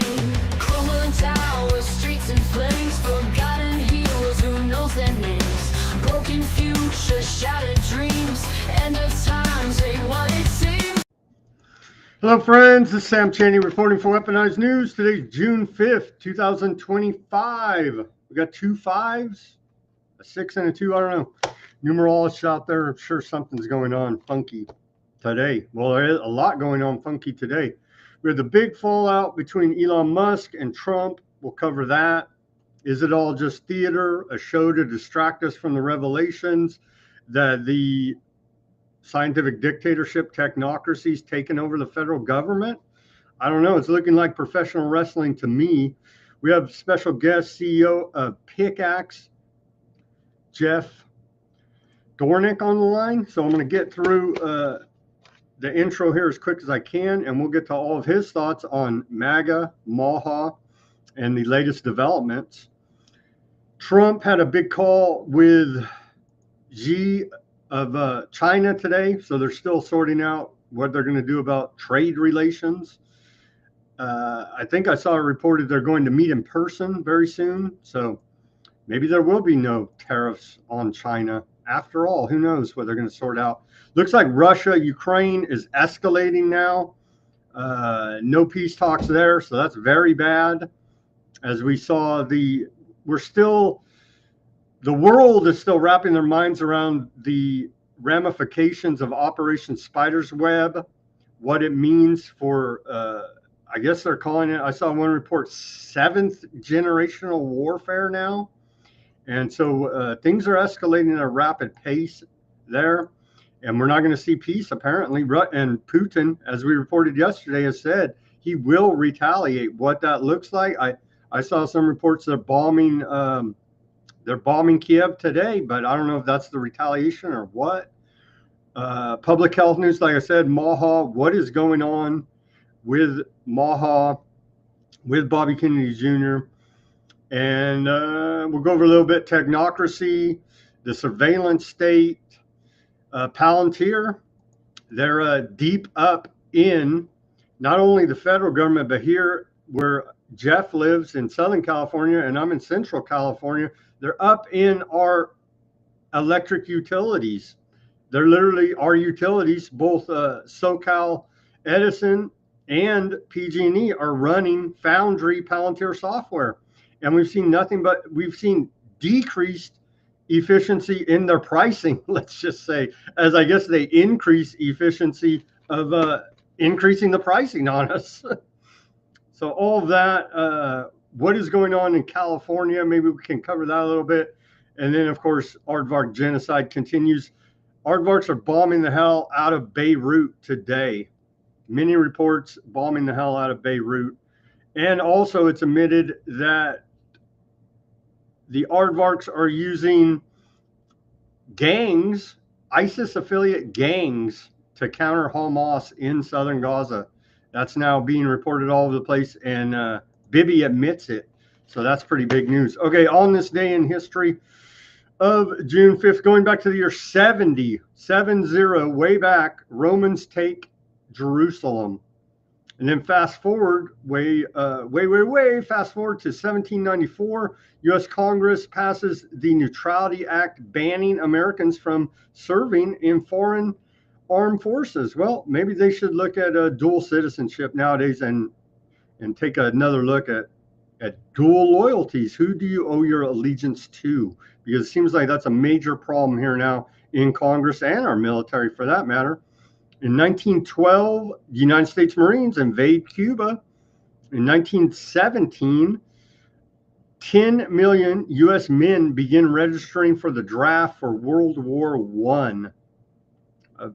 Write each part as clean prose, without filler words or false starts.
name. Crumbling towers, streets in flames, forgotten heroes, who knows their names? Broken futures, shattered dreams, end of times ain't what it seems. Hello friends, this is Sam Chaney reporting for Weaponized News. Today's June 5th, 2025. We got 2 5s, a 6 and a 2, I don't know. Numerologists out there, I'm sure something's going on funky today. Well, there is a lot going on funky today. We had the big fallout between Elon Musk and Trump. We'll cover that. Is it all just theater, a show to distract us from the revelations that the scientific dictatorship technocracy is taking over the federal government? I don't know. It's looking like professional wrestling to me. We have special guest CEO of Pickax, Jeff Dornik, on the line. So I'm going to get through the intro here as quick as I can, and we'll get to all of his thoughts on MAGA, MAHA, and the latest developments. Trump had a big call with Xi of China today, so they're still sorting out what they're going to do about trade relations. I think I saw it reported they're going to meet in person very soon, so maybe there will be no tariffs on China. After all, who knows what they're going to sort out. Looks like Russia, Ukraine is escalating now. No peace talks there, so that's very bad. As we saw, the world is still wrapping their minds around the ramifications of Operation Spider's Web, what it means for, I guess they're calling it, I saw one report, 7th generational warfare now. And so things are escalating at a rapid pace there, and we're not going to see peace apparently. And Putin, as we reported yesterday, has said he will retaliate. What that looks like, I saw some reports they're bombing Kiev today, but I don't know if that's the retaliation or what. Public health news, like I said, MAHA, what is going on with MAHA, with Bobby Kennedy Jr., and we'll go over a little bit Technocracy, the surveillance state, Palantir. They're deep up in not only the federal government, but here where Jeff lives in Southern California and I'm in Central California, they're up in our electric utilities. They're literally our utilities, both SoCal Edison and PG&E are running Foundry Palantir software. And we've seen nothing but, we've seen decreased efficiency in their pricing, let's just say, as I guess they increase efficiency of increasing the pricing on us. So all of that, what is going on in California, maybe we can cover that a little bit. And then, of course, Aardvark genocide continues. Aardvarks are bombing the hell out of Beirut today. Many reports bombing the hell out of Beirut. And also it's admitted that the Aardvarks are using gangs, ISIS affiliate gangs, to counter Hamas in southern Gaza. That's now being reported all over the place, and Bibi admits it. So that's pretty big news. Okay, on this day in history of June 5th, going back to the year 70, way back, Romans take Jerusalem. And then fast forward, way fast forward to 1794, U.S. Congress passes the Neutrality Act banning Americans from serving in foreign armed forces. Well, maybe they should look at dual citizenship nowadays and take another look at dual loyalties. Who do you owe your allegiance to? Because it seems like that's a major problem here now in Congress and our military for that matter. In 1912, the United States Marines invade Cuba. In 1917, 10 million U.S. men begin registering for the draft for World War I.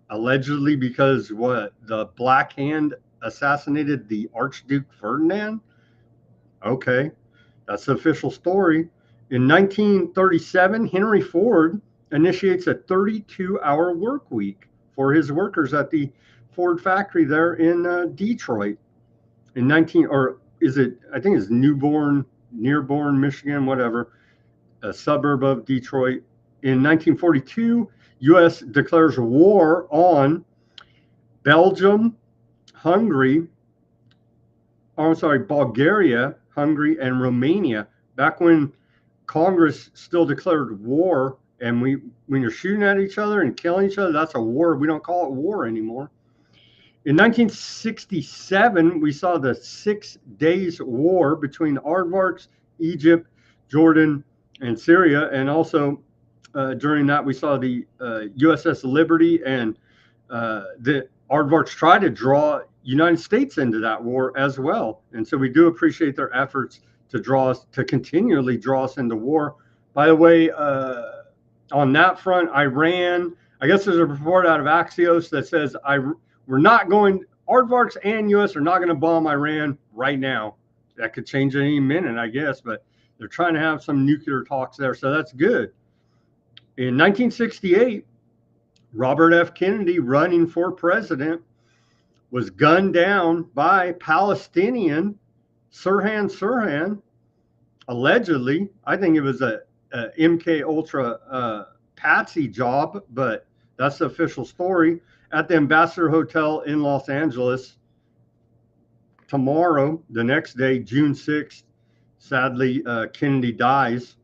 Allegedly because the Black Hand assassinated the Archduke Ferdinand? Okay, that's the official story. In 1937, Henry Ford initiates a 32-hour work week for his workers at the Ford factory there in Detroit. In I think it's Dearborn, Michigan, whatever, a suburb of Detroit. In 1942, U.S. declares war on Belgium, Hungary, I'm sorry, Bulgaria, Hungary, and Romania. Back when Congress still declared war, and when you're shooting at each other and killing each other, that's a war. We don't call it war anymore. In 1967, we saw the 6 Days War between the Aardvarks, Egypt, Jordan, and Syria. And also during that, we saw the USS Liberty, and the Aardvarks tried to draw United States into that war as well. And so we do appreciate their efforts to continually draw us into war. By the way, on that front, Iran, I guess there's a report out of Axios that says Aardvarks and US are not going to bomb Iran right now. That could change any minute, I guess, but they're trying to have some nuclear talks there, so that's good. In 1968, Robert F. Kennedy, running for president, was gunned down by Palestinian Sirhan, allegedly. I think it was a MK Ultra patsy job, but that's the official story, at the Ambassador Hotel in Los Angeles. Tomorrow, the next day, June 6th, sadly, Kennedy dies.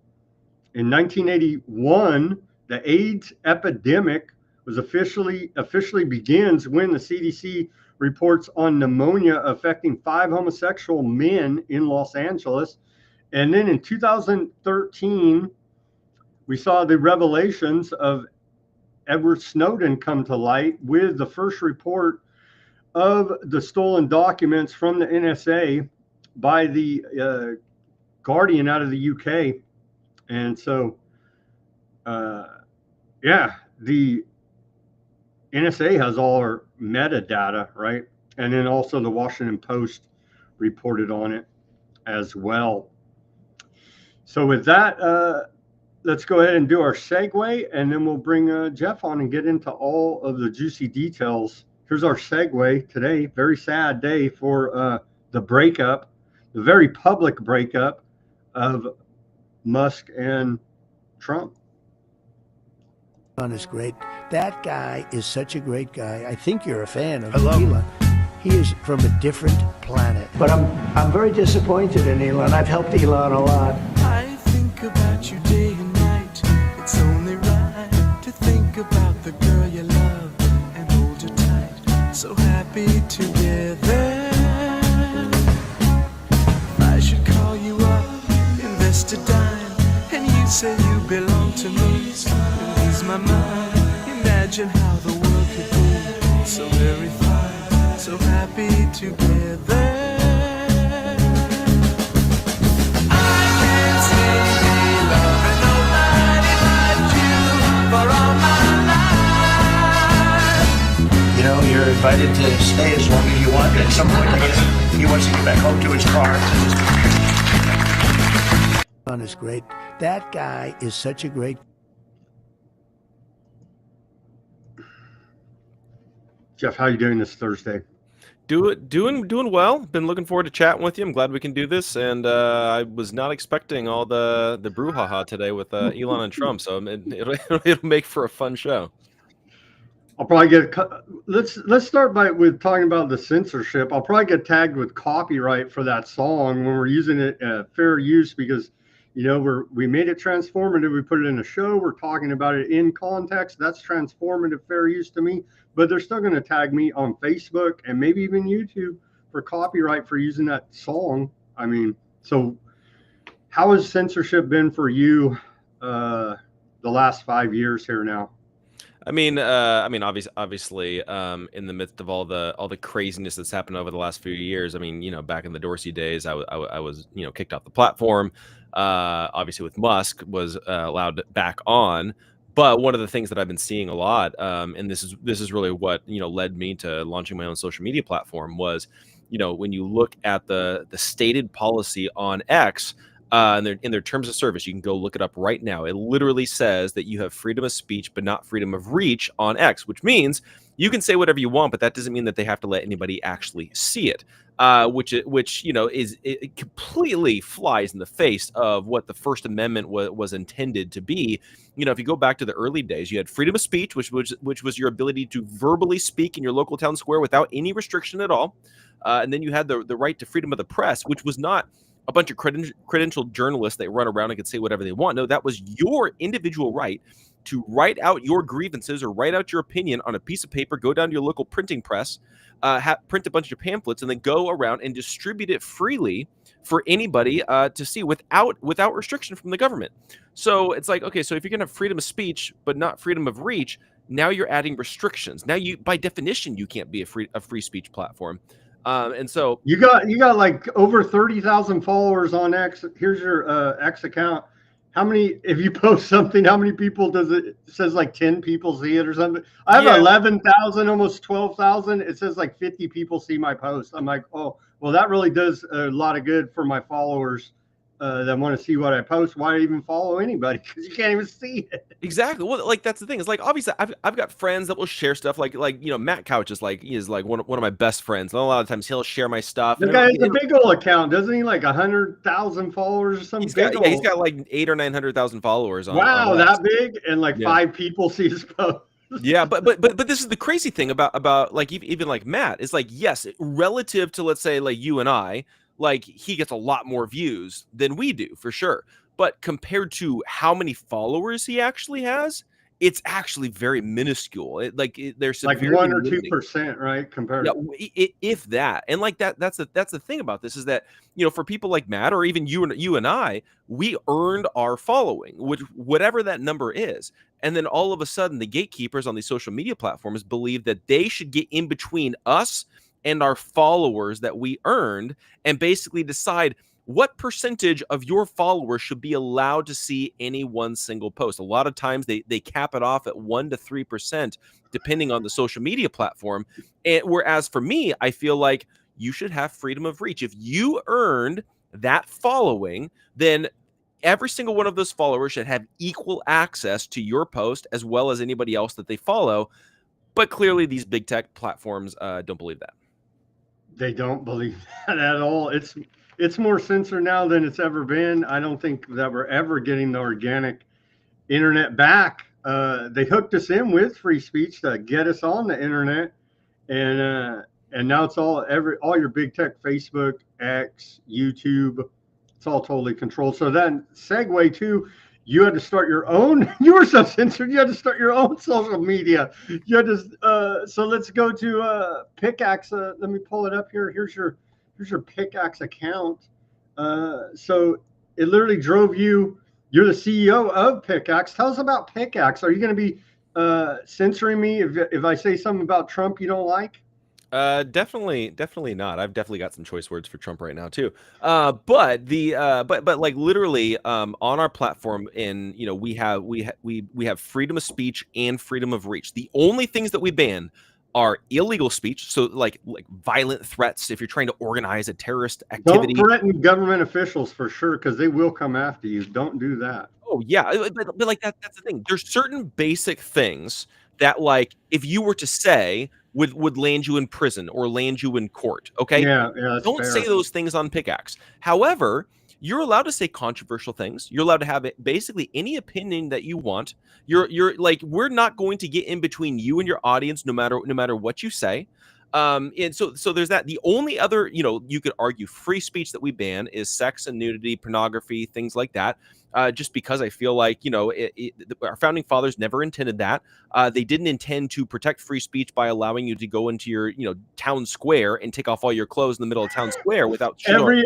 In 1981, the AIDS epidemic was officially begins when the CDC reports on pneumonia affecting 5 homosexual men in Los Angeles. And then in 2013, we saw the revelations of Edward Snowden come to light with the first report of the stolen documents from the NSA by the Guardian out of the UK. And so, yeah, the NSA has all our metadata, right? And then also the Washington Post reported on it as well. So with that, let's go ahead and do our segue, and then we'll bring Jeff on and get into all of the juicy details. Here's our segue today. Very sad day for the breakup, the very public breakup of Musk and Trump. Elon is great. That guy is such a great guy. I think you're a fan of Elon. He is from a different planet. But I'm very disappointed in Elon. I've helped Elon a lot. I think about you day and night. It's only right to think about the girl you love and hold her tight. So happy together. I should call you up, invest a dime, and you say you belong to me. It ease my mind. Imagine how the world could be so very fine, so happy together. I can't say loving nobody but you for all my life. You know, you're invited to stay as long as you want. At some point, I guess he wants to get back home to his car. Elon is great. That guy is such a great. Jeff, how are you doing this Thursday? Doing well. Been looking forward to chatting with you. I'm glad we can do this, and I was not expecting all the brouhaha today with Elon and Trump. So it'll make for a fun show. I'll probably get. Let's start with talking about the censorship. I'll probably get tagged with copyright for that song when we're using it fair use, because we made it transformative. We put it in a show. We're talking about it in context. That's transformative fair use to me. But they're still going to tag me on Facebook and maybe even YouTube for copyright for using that song. I mean, so how has censorship been for you the last 5 years here now? I mean, obviously, in the midst of all the craziness that's happened over the last few years. I mean, back in the Dorsey days, I was kicked off the platform. Obviously, with Musk, was allowed back on. But one of the things that I've been seeing a lot, and this is really what led me to launching my own social media platform, was when you look at the stated policy on X, in their terms of service, you can go look it up right now. It literally says that you have freedom of speech, but not freedom of reach on X, which means you can say whatever you want, but that doesn't mean that they have to let anybody actually see it. Which it completely flies in the face of what the First Amendment was intended to be. If you go back to the early days, you had freedom of speech, which was your ability to verbally speak in your local town square without any restriction at all. and then you had the right to freedom of the press, which was not a bunch of credentialed journalists that run around and could say whatever they want. No, that was your individual right to write out your grievances or write out your opinion on a piece of paper, go down to your local printing press, print a bunch of pamphlets, and then go around and distribute it freely for anybody to see without restriction from the government. So it's like, okay, so if you're going to have freedom of speech but not freedom of reach, now you're adding restrictions. Now you, by definition, you can't be a free speech platform. And so you got like over 30,000 followers on X. Here's your X account. How many, if you post something, how many people does it says like 10 people see it or something? I have 11,000, almost 12,000. It says like 50 people see my post. I'm like, oh, well, that really does a lot of good for my followers that want to see what I post. Why even follow anybody? Because you can't even see it. Exactly. Well, like that's the thing. It's like obviously I've got friends that will share stuff like Matt Couch is like one of my best friends. And a lot of times he'll share my stuff. The guy has a big old account, doesn't he? Like 100,000 followers or something. He's got like 800,000 or 900,000 followers on. Wow, on that big, and like 5 people see his post. Yeah, but this is the crazy thing about like even like Matt is like, yes, relative to let's say like you and I, like he gets a lot more views than we do for sure. But compared to how many followers he actually has, it's actually very minuscule. There's like 1 or 2%, right? Compared, if that. And like that's the thing about this is that for people like Matt or even you and I, we earned our following, which whatever that number is. And then all of a sudden, the gatekeepers on these social media platforms believe that they should get in between us and our followers that we earned and basically decide what percentage of your followers should be allowed to see any one single post. A lot of times they cap it off at 1 to 3%, depending on the social media platform. And whereas for me, I feel like you should have freedom of reach. If you earned that following, then every single one of those followers should have equal access to your post as well as anybody else that they follow. But clearly these big tech platforms don't believe that. They don't believe that at all. It's more censored now than it's ever been. I don't think that we're ever getting the organic internet back. They hooked us in with free speech to get us on the internet, and now it's all your big tech, Facebook, X, YouTube. It's all totally controlled. So then segue to, you had to start your own. You were so censored. You had to start your own social media. You had to. So let's go to Pickax. Let me pull it up here. Here's your Pickax account. So it literally drove you. You're the CEO of Pickax. Tell us about Pickax. Are you going to be censoring me if I say something about Trump you don't like? Definitely not. I've definitely got some choice words for Trump right now too. But like literally, on our platform, and we have freedom of speech and freedom of reach. The only things that we ban are illegal speech. So like violent threats. If you're trying to organize a terrorist activity, don't threaten government officials for sure, because they will come after you. Don't do that. Oh yeah, but like that's the thing. There's certain basic things that, like, if you were to say would land you in prison or land you in court. Okay. Yeah. That's Don't fair. say those things on Pickaxe. However, you're allowed to say controversial things. You're allowed to have basically any opinion that you want. You're like, we're not going to get in between you and your audience, no matter what you say. And so there's that. The only other, you could argue free speech that we ban is sex and nudity, pornography, things like that. Just because I feel like, our founding fathers never intended that. They didn't intend to protect free speech by allowing you to go into your, town square and take off all your clothes in the middle of town square without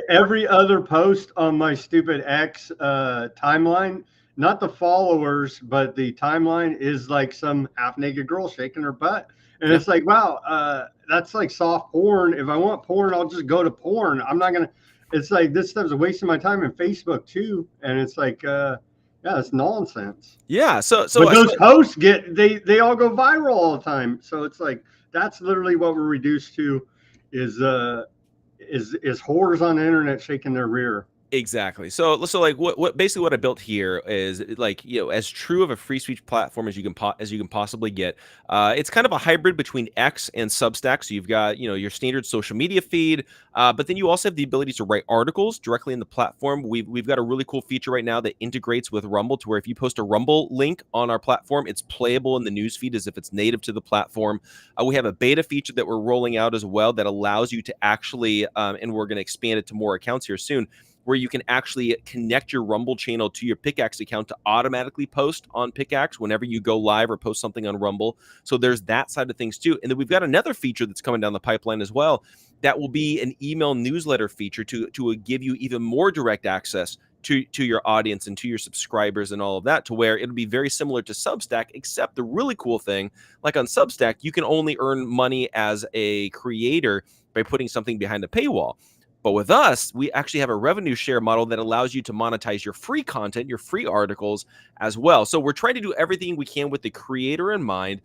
every other post on my stupid X timeline, not the followers, but the timeline is like some half-naked girl shaking her butt. And it's like, wow, that's like soft porn. If I want porn, I'll just go to porn. I'm not going to. It's like, this stuff's wasting my time in Facebook too. And it's like, it's nonsense. Yeah. So but those posts they all go viral all the time. So it's like, that's literally what we're reduced to is whores on the internet shaking their rear. Exactly. So like what basically what I built here is like, as true of a free speech platform as you can possibly get. It's kind of a hybrid between X and Substack. So you've got, your standard social media feed, but then you also have the ability to write articles directly in the platform. We've got a really cool feature right now that integrates with Rumble, to where if you post a Rumble link on our platform, it's playable in the newsfeed as if it's native to the platform. We have a beta feature that we're rolling out as well that allows you to actually, and we're going to expand it to more accounts here soon, where you can actually connect your Rumble channel to your Pickax account to automatically post on Pickax whenever you go live or post something on Rumble. So there's that side of things too. And then we've got another feature that's coming down the pipeline as well. That will be an email newsletter feature to give you even more direct access to your audience and to your subscribers and all of that, to where it'll be very similar to Substack, except the really cool thing, like on Substack, you can only earn money as a creator by putting something behind a paywall. But with us, we actually have a revenue share model that allows you to monetize your free content, your free articles as well. So we're trying to do everything we can with the creator in mind,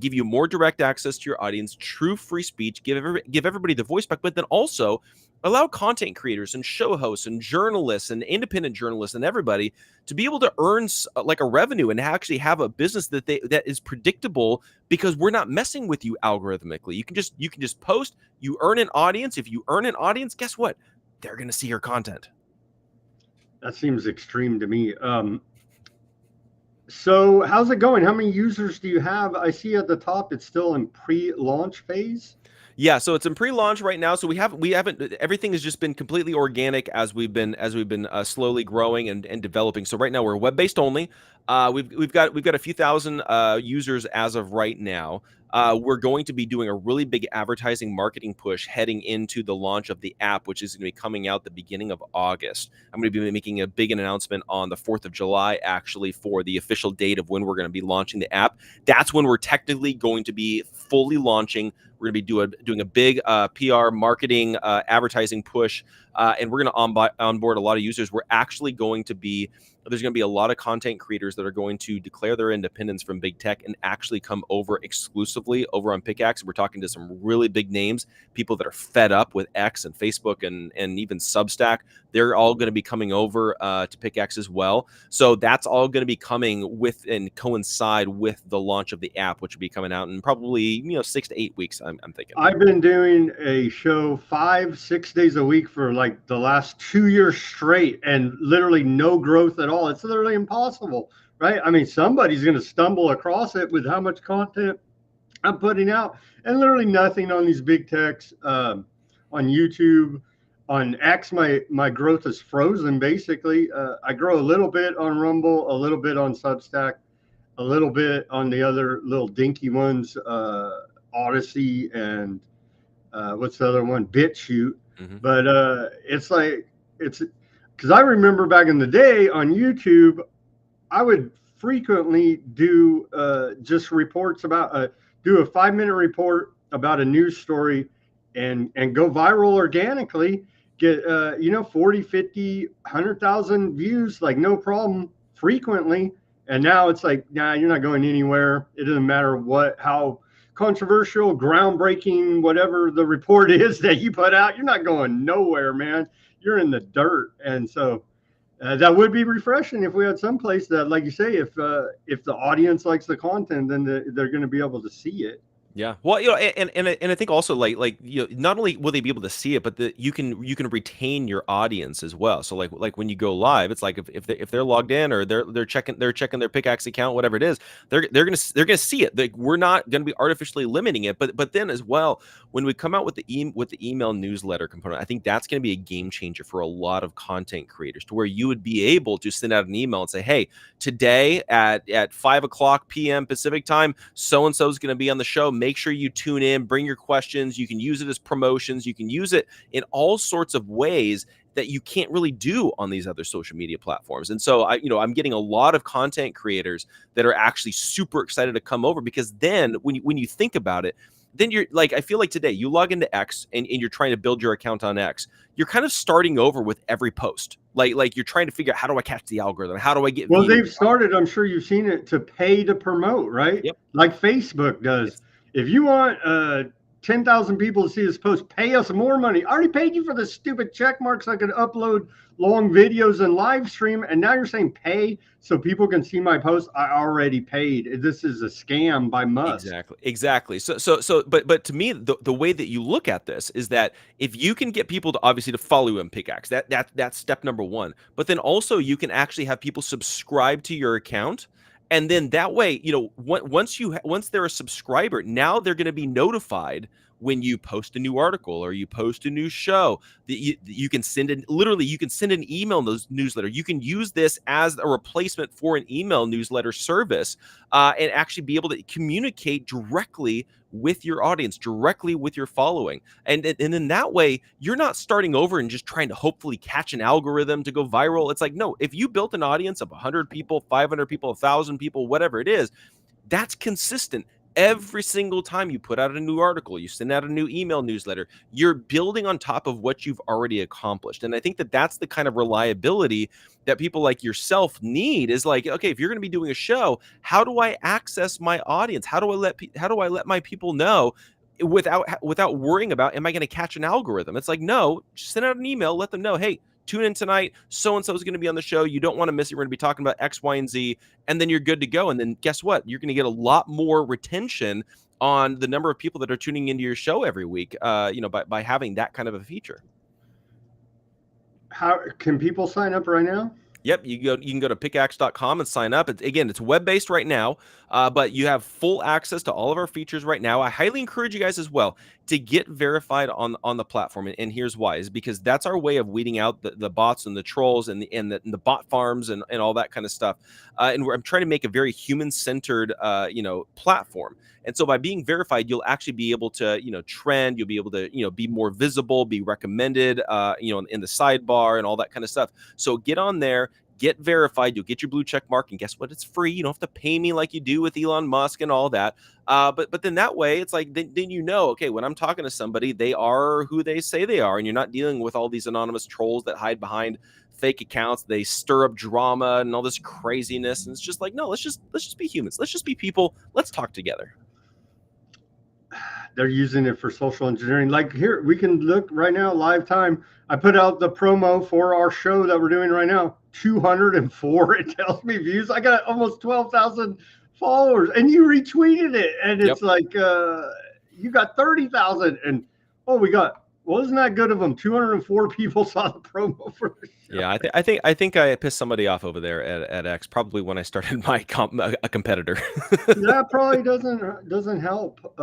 give you more direct access to your audience, true free speech, give everybody the voice back, but then also allow content creators and show hosts and journalists and independent journalists and everybody to be able to earn like a revenue and actually have a business that is predictable, because we're not messing with you algorithmically. You can just post, you earn an audience. If you earn an audience, guess what? They're going to see your content. That seems extreme to me. So how's it going? How many users do you have? I see at the top it's still in pre-launch phase. Yeah, so it's in pre-launch right now. So we haven't. Everything has just been completely organic as we've been slowly growing and developing. So right now we're web-based only. We've got a few thousand users as of right now. We're going to be doing a really big advertising marketing push heading into the launch of the app, which is going to be coming out the beginning of August. I'm going to be making a big announcement on the 4th of July, actually, for the official date of when we're going to be launching the app. That's when we're technically going to be fully launching. We're going to be doing a big PR marketing advertising push, and we're going to onboard a lot of users. There's going to be a lot of content creators that are going to declare their independence from big tech and actually come over exclusively over on Pickaxe. We're talking to some really big names, people that are fed up with X and Facebook and even Substack. They're all going to be coming over to Pickaxe as well. So that's all going to be coming with and coincide with the launch of the app, which will be coming out in probably 6 to 8 weeks. I'm thinking. I've been doing a show 5-6 days a week for like the last 2 years straight, and literally no growth at all. It's literally impossible, right? I mean, somebody's going to stumble across it with how much content I'm putting out, and literally nothing on these big techs, on YouTube. On X, my growth is frozen, basically. I grow a little bit on Rumble, a little bit on Substack, a little bit on the other little dinky ones, Odysee, and what's the other one? Bitchute. Mm-hmm. But it's because I remember back in the day on YouTube, I would frequently do just reports about do a 5-minute report about a news story and go viral organically, get 40, 50, 100,000 views, like no problem, frequently. And now it's like, nah, you're not going anywhere. It doesn't matter how controversial, groundbreaking, whatever the report is that you put out, you're not going nowhere, man. You're in the dirt. And so that would be refreshing if we had some place that, like you say, if the audience likes the content, then they're going to be able to see it. Yeah. Well, and I think also like not only will they be able to see it, but you can retain your audience as well. So like when you go live, it's like if they're logged in or they're checking their Pickaxe account, whatever it is, they're gonna see it. Like, we're not gonna be artificially limiting it. But then as well, when we come out with the email newsletter component, I think that's gonna be a game changer for a lot of content creators, to where you would be able to send out an email and say, hey, today at 5:00 p.m. Pacific time, so and so is gonna be on the show. Make sure you tune in, bring your questions. You can use it as promotions. You can use it in all sorts of ways that you can't really do on these other social media platforms. And so I'm getting a lot of content creators that are actually super excited to come over, because then when you think about it, then you're like, I feel like today you log into X and you're trying to build your account on X. You're kind of starting over with every post. Like you're trying to figure out, how do I catch the algorithm? How do I get Well, views? they've started, I'm sure you've seen it, to pay to promote, right? Yep. Like Facebook does. If you want 10,000 people to see this post. Pay us more money. I already paid you for the stupid check marks. I could upload long videos and live stream. And now you're saying pay so people can see my post. I already paid. This is a scam by Musk. Exactly. But to me, the way that you look at this is that if you can get people to obviously to follow you on Pickaxe, that's step number one. But then also you can actually have people subscribe to your account. And then that way, you know, once they're a subscriber, now they're going to be notified when you post a new article or you post a new show. That you can send an email newsletter. You can use this as a replacement for an email newsletter service, and actually be able to communicate directly with your audience, directly with your following. And in that way, you're not starting over and just trying to hopefully catch an algorithm to go viral. It's like, no, if you built an audience of 100 people, 500 people, 1,000 people, whatever it is, that's consistent. Every single time you put out a new article, you send out a new email newsletter, you're building on top of what you've already accomplished. And I think that that's the kind of reliability that people like yourself need, is like, okay, if you're going to be doing a show, how do I access my audience? How do I let my people know without worrying about, am I going to catch an algorithm? It's like, no, just send out an email, let them know, hey, tune in tonight. So-and-so is going to be on the show. You don't want to miss it. We're going to be talking about X, Y, and Z. And then you're good to go. And then guess what? You're going to get a lot more retention on the number of people that are tuning into your show every week, by having that kind of a feature. How can people sign up right now? Yep, you can go to pickaxe.com and sign up. It's web-based right now, but you have full access to all of our features right now. I highly encourage you guys as well to get verified on the platform, and here's why: is because that's our way of weeding out the bots and the trolls and the bot farms and all that kind of stuff. And I'm trying to make a very human-centered platform. And so by being verified, you'll actually be able to trend. You'll be able to be more visible, be recommended, in the sidebar and all that kind of stuff. So get on there. Get verified. You'll get your blue check mark, and guess what? It's free. You don't have to pay me like you do with Elon Musk and all that. But then that way, it's like then okay, when I'm talking to somebody, they are who they say they are, and you're not dealing with all these anonymous trolls that hide behind fake accounts. They stir up drama and all this craziness, and it's just like, no, let's just be humans. Let's just be people. Let's talk together. They're using it for social engineering. Like here, we can look right now, live time. I put out the promo for our show that we're doing right now. 204, it tells me views. I got almost 12,000 followers, and you retweeted it, and it's like you got 30,000, and wasn't that good of them? 204 people saw the promo for the show. Yeah, I think I pissed somebody off over there at X, probably when I started a competitor. That probably doesn't help.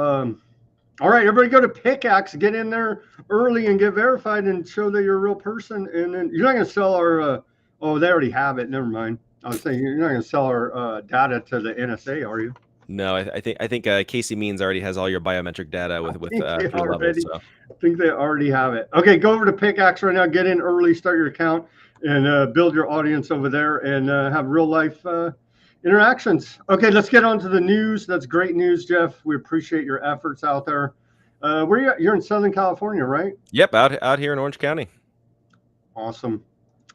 All right, everybody go to Pickaxe, get in there early and get verified and show that you're a real person. And then you're not going to sell our, they already have it. Never mind. I was saying you're not going to sell our data to the NSA, are you? No, I think Casey Means already has all your biometric data with levels. So. I think they already have it. Okay, go over to Pickaxe right now. Get in early, start your account, and build your audience over there, and have real life interactions. Okay, let's get on to the news. That's great news, Jeff. We appreciate your efforts out there. You're in Southern California, right? Yep, out here in Orange County. Awesome.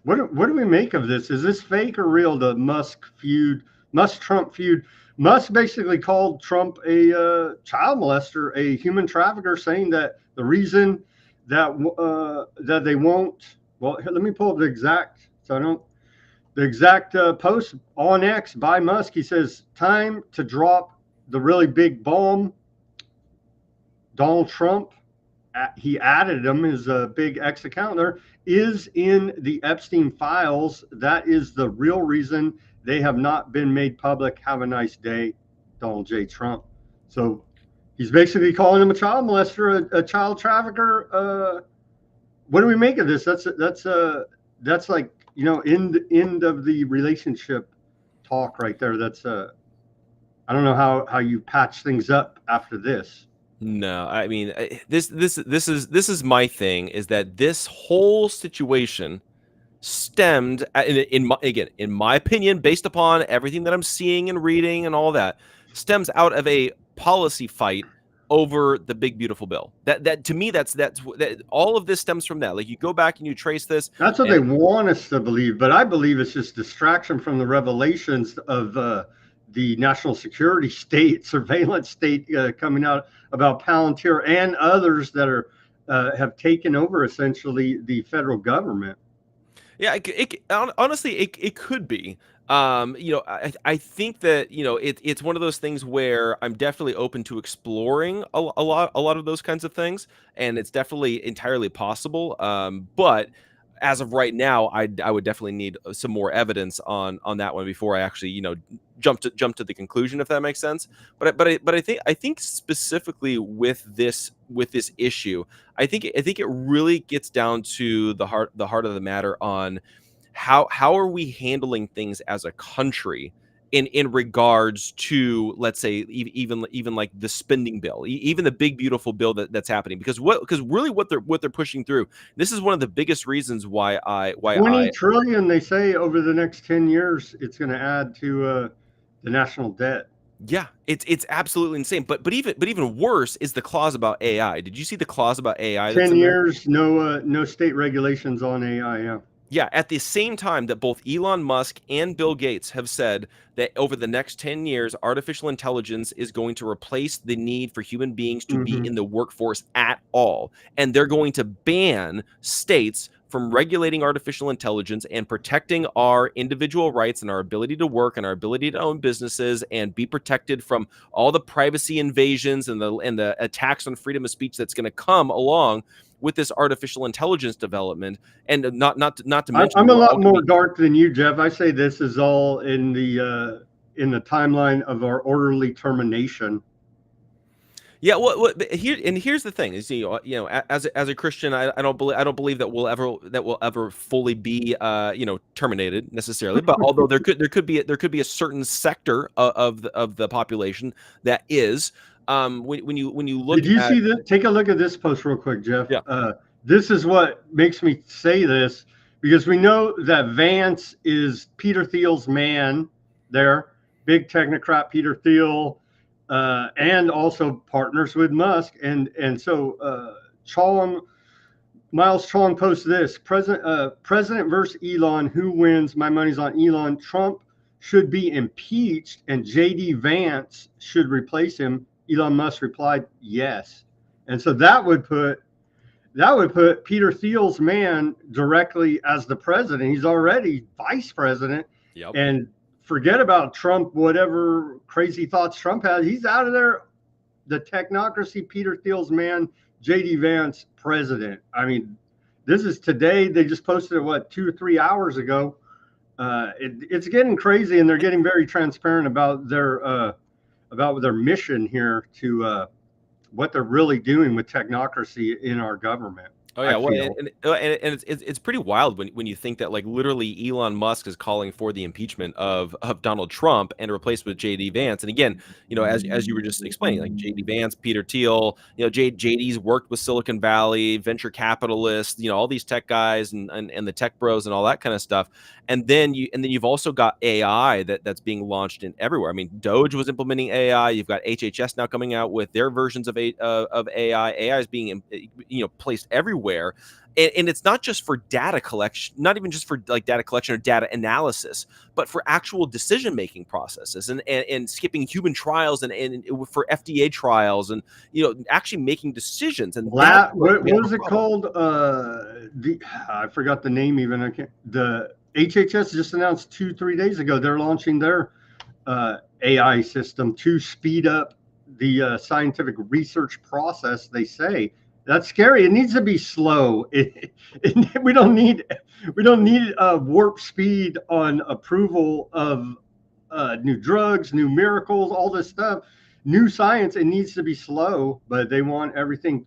What do we make of this? Is this fake or real? The Musk-Trump feud. Musk basically called Trump a child molester, a human trafficker, saying that the reason that they won't. Well, here, let me pull up the exact. The exact post on X by Musk. He says, "Time to drop the really big bomb." Donald Trump, he added him, his big X account there, is in the Epstein files. That is the real reason they have not been made public. Have a nice day, Donald J. Trump. So he's basically calling him a child molester, a child trafficker. What do we make of this? That's like, end of the relationship talk right there. That's I don't know how you patch things up after this. No, I mean, this is my thing, is that this whole situation stemmed in my opinion, based upon everything that I'm seeing and reading and all that, stems out of a policy fight over the big beautiful bill. That to me, that's all of this stems from that. Like, you go back and you trace this. That's what they want us to believe, but I believe it's just distraction from the revelations of the national security state, surveillance state coming out about Palantir and others that are have taken over essentially the federal government. Yeah, honestly, it could be. You know, I think that, you know, it's one of those things where I'm definitely open to exploring a lot of those kinds of things, and it's definitely entirely possible. But as of right now, I would definitely need some more evidence on that one before I actually, you know, jump to the conclusion, if that makes sense. But I think specifically with this issue, I think it really gets down to the heart of the matter on how are we handling things as a country in regards to, let's say, even like the spending bill, even the big beautiful bill that's happening, because really what they're pushing through, this is one of the biggest reasons why 20 trillion they say over the next 10 years it's going to add to the national debt. Yeah, it's absolutely insane. But even worse is the clause about AI. Did you see the clause about AI? 10 years, no state regulations on AI. Yeah. Yeah, at the same time that both Elon Musk and Bill Gates have said that over the next 10 years, artificial intelligence is going to replace the need for human beings to be in the workforce at all. And they're going to ban states from regulating artificial intelligence and protecting our individual rights and our ability to work and our ability to own businesses and be protected from all the privacy invasions and the attacks on freedom of speech that's going to come along with this artificial intelligence development. And not to mention, I'm a lot more dark than you, Jeff. I say this is all in the timeline of our orderly termination. Yeah, well, here's the thing: is, you know, as a Christian, I don't believe that we'll ever fully be terminated necessarily. But although there could be a certain sector of the population that is. When you look, did you see that? Take a look at this post real quick, Jeff. Yeah. This is what makes me say this, because we know that Vance is Peter Thiel's man there, big technocrat Peter Thiel, and also partners with Musk. And so Miles Chong posts this: President versus Elon, who wins? My money's on Elon. Trump should be impeached and JD Vance should replace him. Elon Musk replied, yes. And so that would put Peter Thiel's man directly as the president. He's already vice president. Yep. And forget about Trump, whatever crazy thoughts Trump has. He's out of there. The technocracy, Peter Thiel's man, JD Vance, president. I mean, this is today. They just posted it, 2 or 3 hours ago. It's getting crazy, and they're getting very transparent about their mission here to what they're really doing with technocracy in our government. Oh yeah, well, and it's pretty wild when you think that, like, literally Elon Musk is calling for the impeachment of Donald Trump and replaced with JD Vance. And again, you know, as you were just explaining, like JD Vance, Peter Thiel, you know, JD's worked with Silicon Valley, venture capitalists, you know, all these tech guys and the tech bros and all that kind of stuff. And then you've also got AI that's being launched in everywhere. I mean, Doge was implementing AI. You've got HHS now coming out with their versions of AI. AI is being, you know, placed everywhere. And it's not just for data collection, not even just for like data collection or data analysis, but for actual decision-making processes and skipping human trials and for FDA trials and, you know, actually making decisions. And what was it called? I forgot the name even. The HHS just announced 2-3 days ago they're launching their AI system to speed up the scientific research process. They say that's scary. It needs to be slow. We don't need warp speed on approval of new drugs, new miracles, all this stuff, new science. It needs to be slow, but they want everything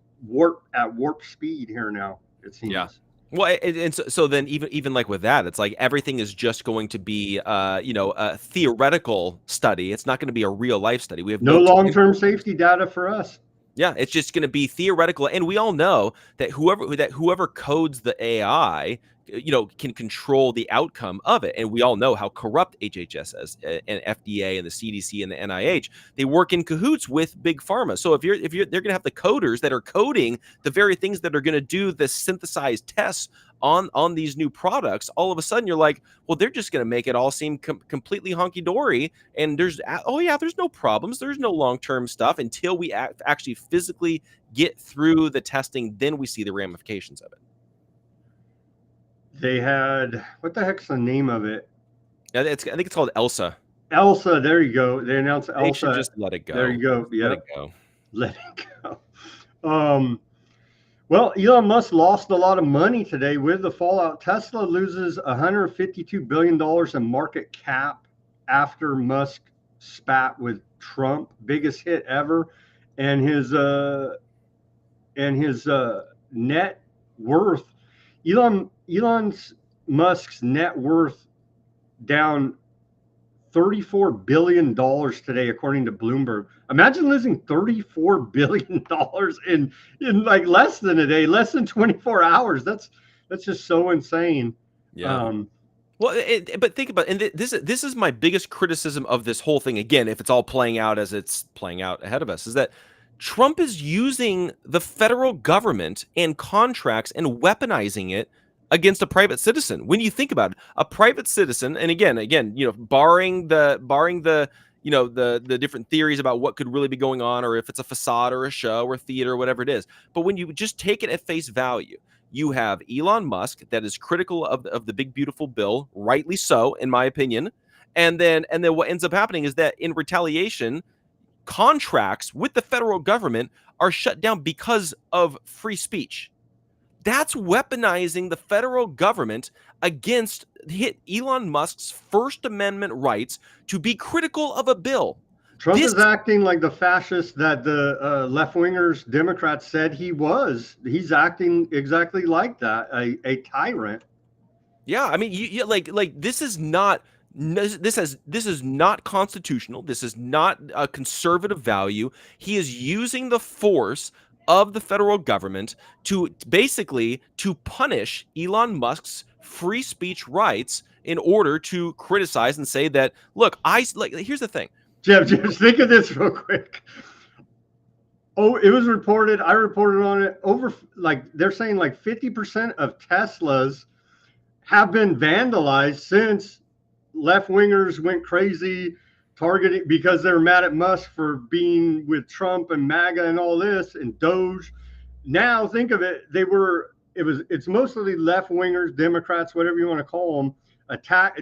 at warp speed here now, it seems. Yeah. Well, and so then even like with that, it's like everything is just going to be a theoretical study. It's not going to be a real life study. We have no long-term safety data for us. Yeah, it's just going to be theoretical, and we all know that whoever codes the AI, you know, can control the outcome of it, and we all know how corrupt HHS is, and FDA and the CDC and the NIH. They work in cahoots with big pharma. So if they're going to have the coders that are coding the very things that are going to do the synthesized tests on these new products, all of a sudden you're like, well, they're just going to make it all seem completely hunky-dory, and there's no problems, there's no long-term stuff until we actually physically get through the testing. Then we see the ramifications of it. They had, what the heck's the name of it? I think it's called Elsa. Elsa, there you go. They announced Elsa. They should just let it go. There you go. Yeah, let it go. Let it go. Well, Elon Musk lost a lot of money today with the fallout. Tesla loses $152 billion in market cap after Musk spat with Trump, biggest hit ever, and his net worth. Elon Musk's net worth down $34 billion today, according to Bloomberg. Imagine losing $34 billion in like less than a day, less than 24 hours. That's just so insane. Yeah. Well, but think about it. And this is my biggest criticism of this whole thing. Again, if it's all playing out as it's playing out ahead of us, is that Trump is using the federal government and contracts and weaponizing it against a private citizen. When you think about it, a private citizen, and again, barring the different theories about what could really be going on, or if it's a facade or a show or theater or whatever it is. But when you just take it at face value, you have Elon Musk that is critical of the big beautiful bill, rightly so, in my opinion. And then what ends up happening is that in retaliation, contracts with the federal government are shut down because of free speech. That's weaponizing the federal government against Elon Musk's First Amendment rights to be critical of a bill. Trump is acting like the fascist that the left-wingers, Democrats said he was. He's acting exactly like that, a tyrant. Yeah, I mean, you like this is not constitutional. This is not a conservative value. He is using the force of the federal government to basically to punish Elon Musk's free speech rights in order to criticize and say that, look, here's the thing. Jeff, think of this real quick. Oh, it was reported, I reported on it, over, like, they're saying like 50% of Teslas have been vandalized since left-wingers went crazy targeting, because they're mad at Musk for being with Trump and MAGA and all this and Doge. Now think of it, it's mostly left-wingers, Democrats, whatever you want to call them,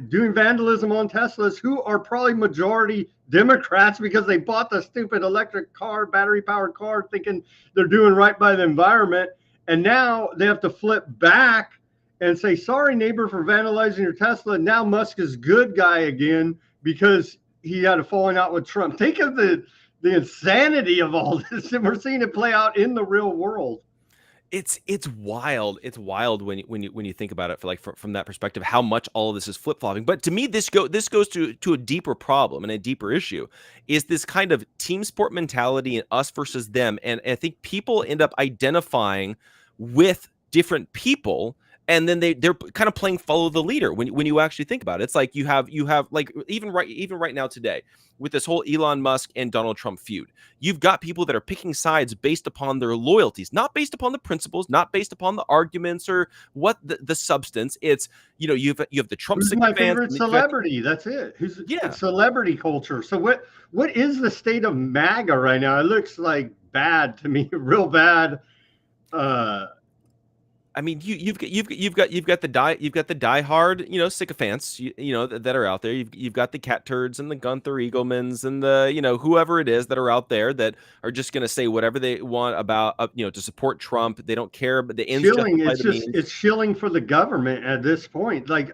doing vandalism on Teslas, who are probably majority Democrats because they bought the stupid electric car, battery-powered car, thinking they're doing right by the environment. And now they have to flip back and say, sorry, neighbor, for vandalizing your Tesla. Now Musk is good guy again because he had a falling out with Trump. Think of the insanity of all this, and we're seeing it play out in the real world. It's wild. It's wild when you think about it from that perspective, how much all of this is flip-flopping. But to me, this goes to a deeper problem and a deeper issue, is this kind of team sport mentality and us versus them. And I think people end up identifying with different people, and then they're kind of playing follow the leader when you actually think about it. It's like you have like even right now today with this whole Elon Musk and Donald Trump feud, you've got people that are picking sides based upon their loyalties, not based upon the principles, not based upon the arguments or what the substance. It's, you have the Trump Who's my favorite celebrity? That's it. It's celebrity culture. So what is the state of MAGA right now? It looks like bad to me, real bad. I mean, you've got the diehard, sycophants, that are out there. You've got the cat turds and the Gunther Eaglemans and the, whoever it is that are out there that are just going to say whatever they want about, to support Trump. They don't care, but the ends justify the means. It's shilling for the government at this point. Like,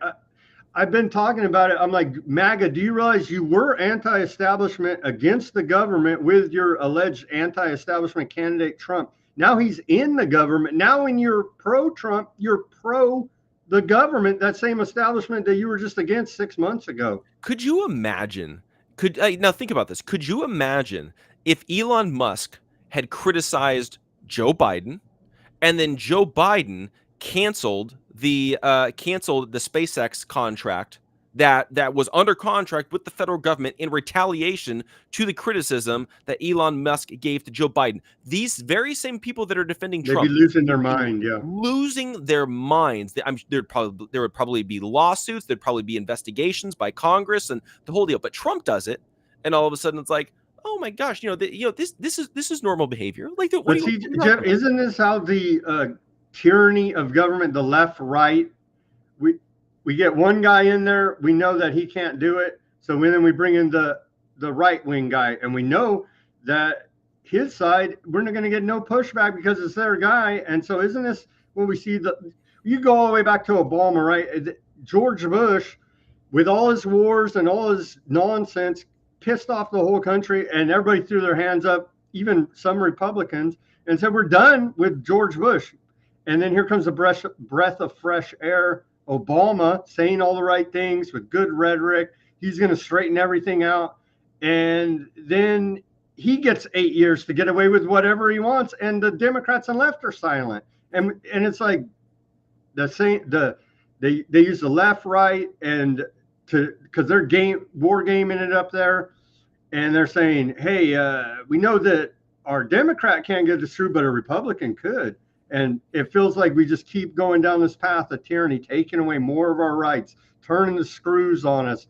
I've been talking about it. I'm like, MAGA, do you realize you were anti-establishment against the government with your alleged anti-establishment candidate Trump? Now he's in the government. Now when you're pro-Trump, you're pro the government, that same establishment that you were just against 6 months ago. Could you imagine? Now think about this. Could you imagine if Elon Musk had criticized Joe Biden, and then Joe Biden canceled the SpaceX contract that was under contract with the federal government in retaliation to the criticism that Elon Musk gave to Joe Biden. These very same people that are defending They'd Trump be losing their mind. Yeah. losing their minds. There would probably be lawsuits. There'd probably be investigations by Congress and the whole deal. But Trump does it, and all of a sudden it's like, oh my gosh, this is normal behavior. Like, But see, Jeff, isn't this how the tyranny of government, the left, right, we get one guy in there, we know that he can't do it, so then we bring in the right wing guy, and we know that his side, we're not going to get no pushback because it's their guy. And so isn't this what we see? You go all the way back to Obama, right? George Bush, with all his wars and all his nonsense, pissed off the whole country, and everybody threw their hands up, even some Republicans, and said, we're done with George Bush. And then here comes a breath of fresh air. Obama saying all the right things with good rhetoric. He's going to straighten everything out. And then he gets 8 years to get away with whatever he wants. And the Democrats and left are silent. And it's like they use the left, right, and because they're war gaming it up there. And they're saying, hey, we know that our Democrat can't get this through, but a Republican could. And it feels like we just keep going down this path of tyranny, taking away more of our rights, turning the screws on us.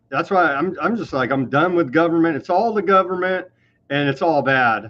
That's why I'm just like, I'm done with government. It's all the government, and it's all bad.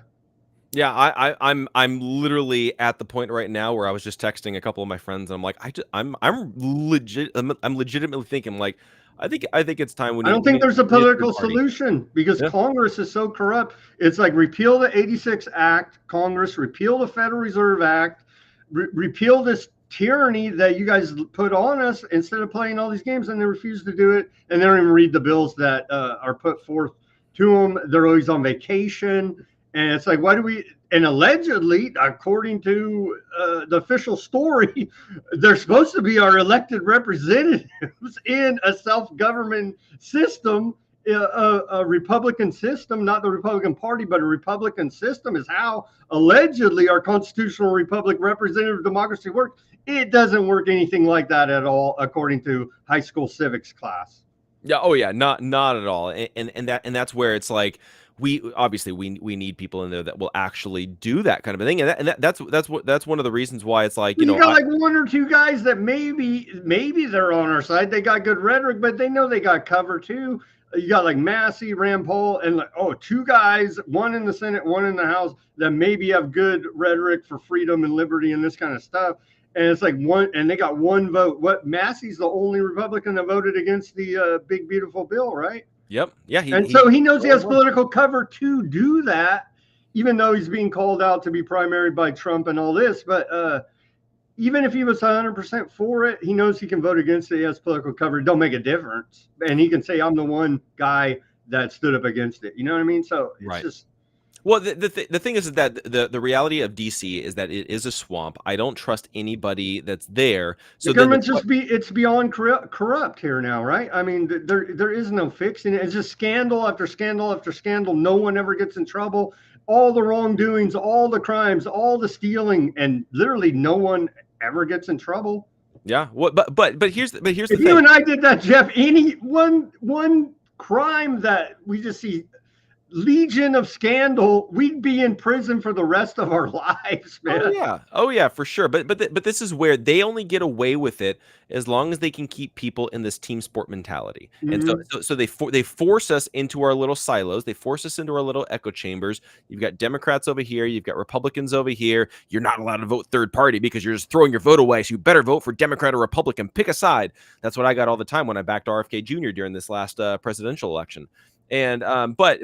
Yeah, I'm literally at the point right now where I was just texting a couple of my friends, and I'm like, I'm legitimately thinking, like, I think it's time. I don't think there's a political solution because Congress is so corrupt. It's like repeal the 86 Act, Congress, repeal the Federal Reserve Act, repeal this tyranny that you guys put on us instead of playing all these games, and they refuse to do it. And they don't even read the bills that are put forth to them. They're always on vacation. And it's like, why do we, and allegedly, according to the official story, they're supposed to be our elected representatives in a self-government system, a Republican system, not the Republican Party, but a Republican system is how allegedly our constitutional republic representative democracy works. It doesn't work anything like that at all, according to high school civics class. Yeah. Oh yeah. Not at all. And that's where it's like, we need people in there that will actually do that kind of a thing, and that's one of the reasons why it's like, you got like one or two guys that maybe they're on our side. They got good rhetoric, but they know they got cover too. You got like Massey, Rand Paul, and like, two guys, one in the Senate, one in the House, that maybe have good rhetoric for freedom and liberty and this kind of stuff. And it's like one, and they got one vote. What, Massey's the only Republican that voted against the big beautiful bill, right? Yep. Yeah. So he knows he has political cover to do that, even though he's being called out to be primaried by Trump and all this. But even if he was 100% for it, he knows he can vote against it. He has political cover. It don't make a difference. And he can say, I'm the one guy that stood up against it. You know what I mean? So it's just. Well, the thing is that the reality of DC is that it is a swamp. I don't trust anybody that's there. So the government's it's beyond corrupt here now, right? I mean, there is no fixing it. It's just scandal after scandal after scandal. No one ever gets in trouble. All the wrongdoings, all the crimes, all the stealing, and literally no one ever gets in trouble. Yeah. But here's the thing. If you and I did that, Jeff, any one crime that we just see legion of scandal, we'd be in prison for the rest of our lives, man. Oh yeah, for sure. But this is where they only get away with it as long as they can keep people in this team sport mentality. Mm-hmm. And so they force us into our little silos. They force us into our little echo chambers. You've got Democrats over here. You've got Republicans over here. You're not allowed to vote third party because you're just throwing your vote away. So you better vote for Democrat or Republican. Pick a side. That's what I got all the time when I backed RFK Jr. during this last presidential election. And but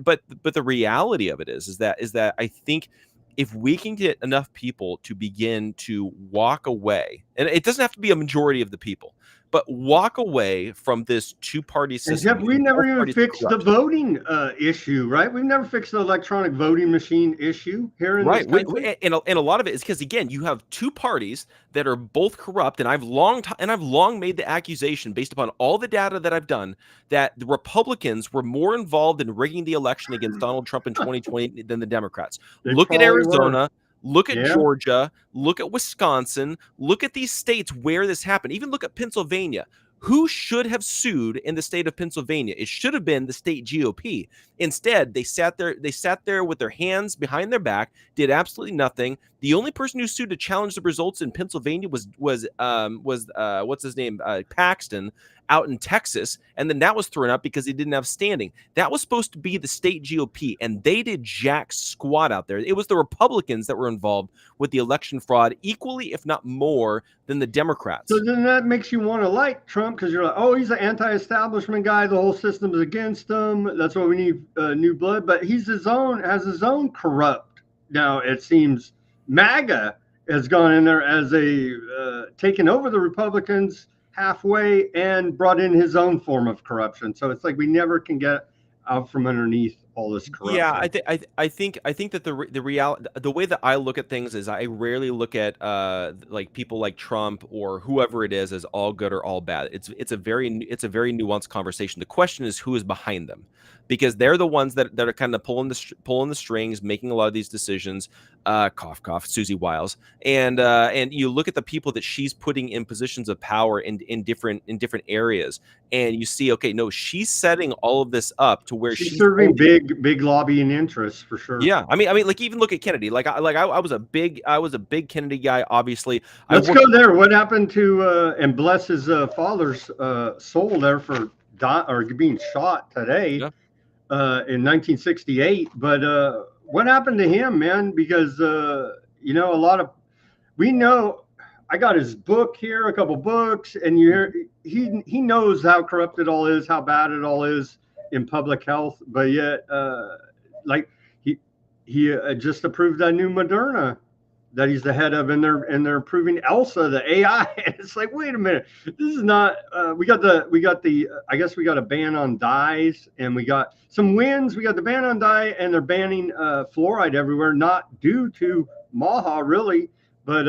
the reality of it is that I think if we can get enough people to begin to walk away, and it doesn't have to be a majority of the people, but walk away from this two-party system. And Jeff, we never even fixed the voting issue, right? We've never fixed the electronic voting machine issue here in this country. And a lot of it is because, again, you have two parties that are both corrupt, and I've long made the accusation, based upon all the data that I've done, that the Republicans were more involved in rigging the election against Donald Trump in 2020 than the Democrats. Look at Arizona. Look at Georgia, look at Wisconsin, look at these states where this happened. Even look at Pennsylvania. Who should have sued in the state of Pennsylvania? It should have been the state GOP. Instead, they sat there with their hands behind their back, did absolutely nothing. The only person who sued to challenge the results in Pennsylvania was what's his name, Paxton, out in Texas, and then that was thrown up because he didn't have standing. That was supposed to be the state GOP, and they did jack squat out there. It was the Republicans that were involved with the election fraud equally, if not more, than the Democrats. So then that makes you want to like Trump, because you're like, oh, he's an anti-establishment guy. The whole system is against him. That's why we need new blood. But he's has his own corrupt. Now it seems MAGA has gone in there as taken over the Republicans halfway and brought in his own form of corruption. So it's like we never can get out from underneath all this corruption. Yeah, I think that the way that I look at things is I rarely look at like people like Trump or whoever it is as all good or all bad. It's a very nuanced conversation. The question is who is behind them, because they're the ones that are kind of pulling the strings, making a lot of these decisions. Cough cough, Susie Wiles, and you look at the people that she's putting in positions of power in different areas, and you see, okay, no, she's setting all of this up to where she's serving big lobbying interests for sure. Yeah, I mean, like even look at Kennedy. I was a big Kennedy guy. Obviously, let's go there. What happened to and bless his father's soul there for being shot today in 1968? But what happened to him, man? Because you know, we know. I got his book here, a couple books, and he knows how corrupt it all is, how bad it all is in public health, but yet like he just approved that new Moderna that he's the head of, and they're approving Elsa, the AI. It's like, wait a minute, this is not we got the I guess we got a ban on dyes, and we got some wins. We got the ban on dye, and they're banning fluoride everywhere, not due to MAHA really, but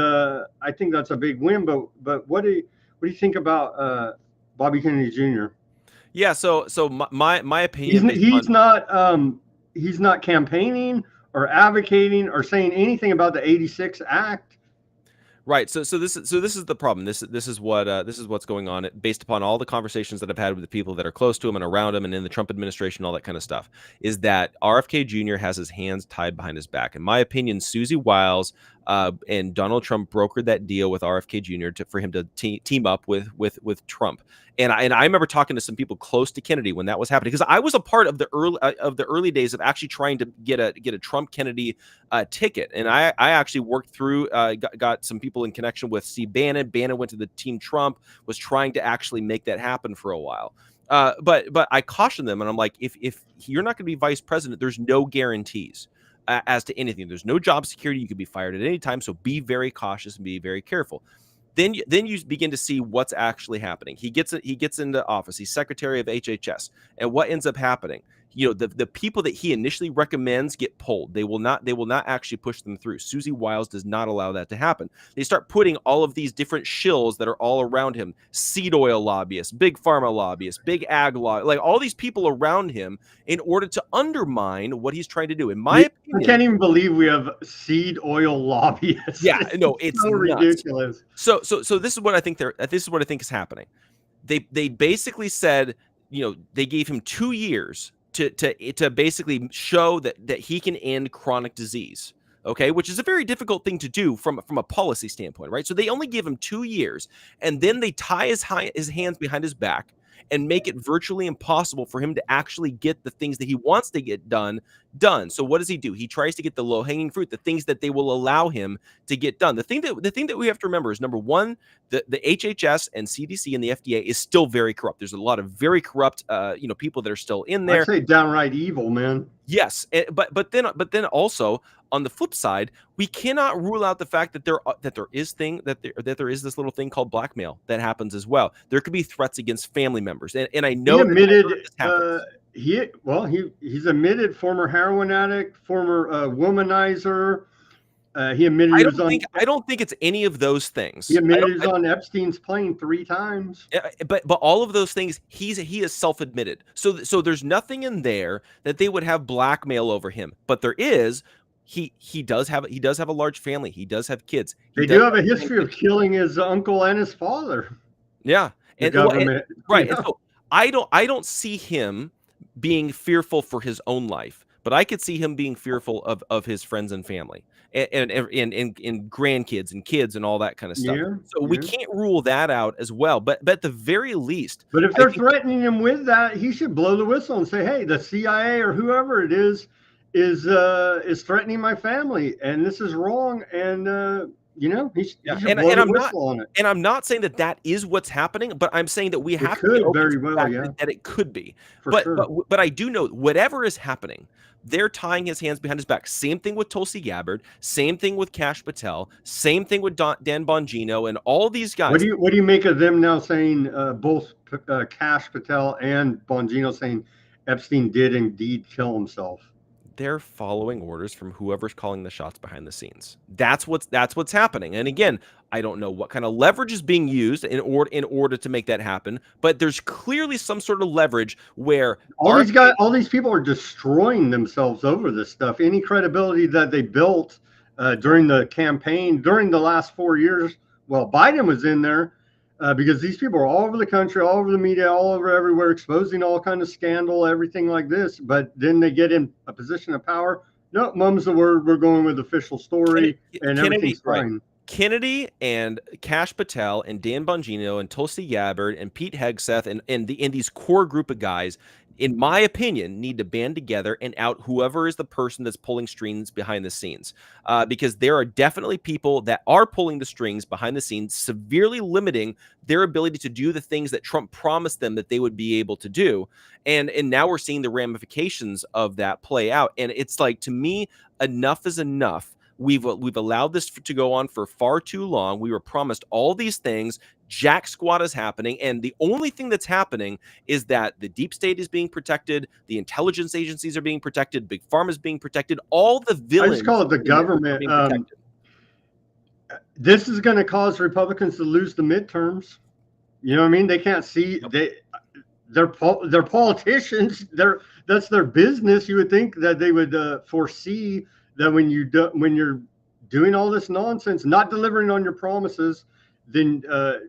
I think that's a big win. But what do you think about Bobby Kennedy Jr.? Yeah, so my opinion, he's not campaigning or advocating or saying anything about the 86 Act. Right. So this is the problem. This is what's going on based upon all the conversations that I've had with the people that are close to him and around him and in the Trump administration, all that kind of stuff, is that RFK Jr. has his hands tied behind his back. In my opinion, Susie Wiles and Donald Trump brokered that deal with RFK Jr. for him to team up with Trump. And I remember talking to some people close to Kennedy when that was happening, because I was a part of the early days of actually trying to get a Trump Kennedy ticket, and I actually worked through got some people in connection with Steve Bannon. Bannon went to the Team Trump, was trying to actually make that happen for a while. But I cautioned them, and I'm like, if you're not going to be vice president, there's no guarantees as to anything. There's no job security. You could be fired at any time. So be very cautious and be very careful. Then you begin to see what's actually happening. He gets into office. He's secretary of HHS, and what ends up happening? You know, the people that he initially recommends get pulled. They will not actually push them through. Susie Wiles does not allow that to happen. They start putting all of these different shills that are all around him: seed oil lobbyists, big pharma lobbyists, big ag like all these people around him, in order to undermine what he's trying to do. In my opinion, I can't even believe we have seed oil lobbyists. Yeah, no, it's so ridiculous. So this is what I think is happening. They basically said, you know, they gave him 2 years to basically show that he can end chronic disease, okay, which is a very difficult thing to do from a policy standpoint, right? So they only give him 2 years, and then they tie his hands behind his back and make it virtually impossible for him to actually get the things that he wants to get done. So what does he do? He tries to get the low-hanging fruit, the things that they will allow him to get done. The thing that we have to remember is, number one, the HHS and CDC and the FDA is still very corrupt. There's a lot of very corrupt people that are still in there. I'd say downright evil, man. Yes, but then also on the flip side, we cannot rule out the fact that there is this little thing called blackmail that happens as well. There could be threats against family members, and I know he admitted this happens. He's admitted former heroin addict, former womanizer. He admitted I don't think it's any of those things. He admitted he was on Epstein's plane 3 times. But all of those things, he is self-admitted. So there's nothing in there that they would have blackmail over him. But there is. He does have a large family. He does have kids. They do have a history of killing his uncle and his father. Yeah, the and well, government. right, You and know? so I don't see him being fearful for his own life, but I could see him being fearful of his friends and family, and grandkids and kids and all that kind of stuff. Yeah, So we yeah. can't rule that out as well. But at the very least, But if I they're think threatening him with that, he should blow the whistle and say, "Hey, the CIA or whoever it is threatening my family, and this is wrong." And he yeah, should blow and the I'm not whistle on it. and I'm not saying that that is what's happening, but I'm saying that we It have to be could open to very the well, fact yeah, that it could be. for But sure. I do know whatever is happening, they're tying his hands behind his back. Same thing with Tulsi Gabbard, same thing with Cash Patel, same thing with Dan Bongino and all these guys. What do you make of them now saying both Cash Patel and Bongino saying Epstein did indeed kill himself? They're following orders from whoever's calling the shots behind the scenes. That's what's happening. And again, I don't know what kind of leverage is being used in order to make that happen, but there's clearly some sort of leverage where All these people are destroying themselves over this stuff. Any credibility that they built during the campaign, during the last 4 years, well, Biden was in there because these people are all over the country, all over the media, all over everywhere, exposing all kind of scandal, everything like this. But then they get in a position of power. No, mum's the word. We're going with official story, and everything's fine. Kennedy and Cash Patel and Dan Bongino and Tulsi Gabbard and Pete Hegseth and these core group of guys, in my opinion, need to band together and out whoever is the person that's pulling strings behind the scenes, because there are definitely people that are pulling the strings behind the scenes, severely limiting their ability to do the things that Trump promised them that they would be able to do, and now we're seeing the ramifications of that play out, and it's like, to me, enough is enough. We've allowed this to go on for far too long. We were promised all these things. Jack squat is happening, and the only thing that's happening is that the deep state is being protected, the intelligence agencies are being protected, big pharma is being protected, all the villains. I just call it the government. This is going to cause Republicans to lose the midterms. You know what I mean? They can't see they're politicians. That's their business. You would think that they would foresee that when you're doing all this nonsense, not delivering on your promises, then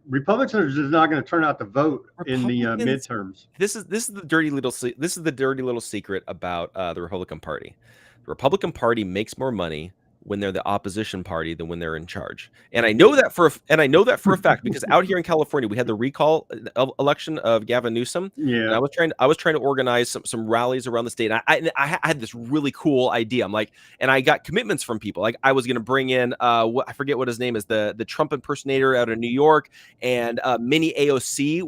Republicans are just not going to turn out to vote in the midterms. This is the dirty little secret about the Republican Party. The Republican Party makes more money when they're the opposition party than when they're in charge. And I know that for a fact because out here in California we had the recall election of Gavin Newsom. Yeah. And I was trying to organize some rallies around the state. And I had this really cool idea. I'm like, and I got commitments from people. Like I was going to bring in I forget what his name is, the Trump impersonator out of New York, and Mini AOC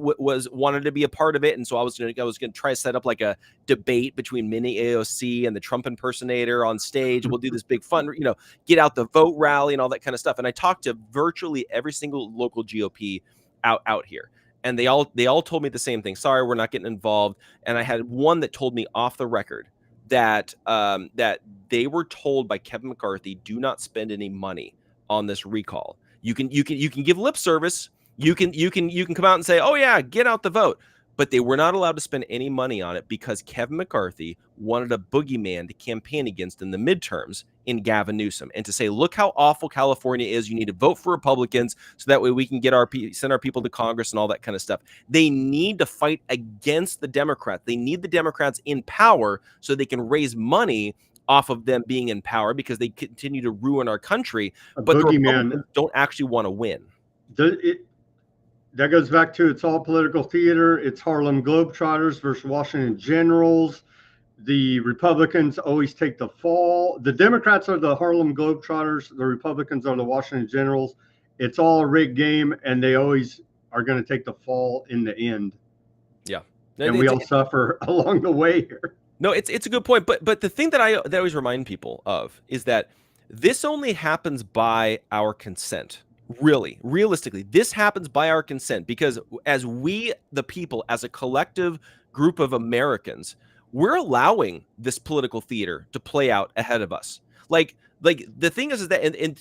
wanted to be a part of it. And so I was going to try to set up like a debate between Mini AOC and the Trump impersonator on stage. We'll do this big fun, get out the vote rally and all that kind of stuff. And I talked to virtually every single local GOP out here. And they all told me the same thing. Sorry, we're not getting involved. And I had one that told me off the record that that they were told by Kevin McCarthy, do not spend any money on this recall. You can give lip service. You can come out and say, oh yeah, get out the vote. But they were not allowed to spend any money on it because Kevin McCarthy wanted a boogeyman to campaign against in the midterms in Gavin Newsom, and to say, look how awful California is. You need to vote for Republicans so that way we can get send our people to Congress and all that kind of stuff. They need to fight against the Democrats. They need the Democrats in power so they can raise money off of them being in power because they continue to ruin our country. But the Republicans don't actually want to win. That goes back to, it's all political theater. It's Harlem Globetrotters versus Washington Generals. The Republicans always take the fall. The Democrats are the Harlem Globetrotters. The Republicans are the Washington Generals. It's all a rigged game, and they always are going to take the fall in the end. Yeah. And we all suffer along the way here. No, it's a good point. But the thing that I always remind people of is that this only happens by our consent. Really, realistically, this happens by our consent, because as we, the people, as a collective group of Americans, we're allowing this political theater to play out ahead of us. Like the thing is that, and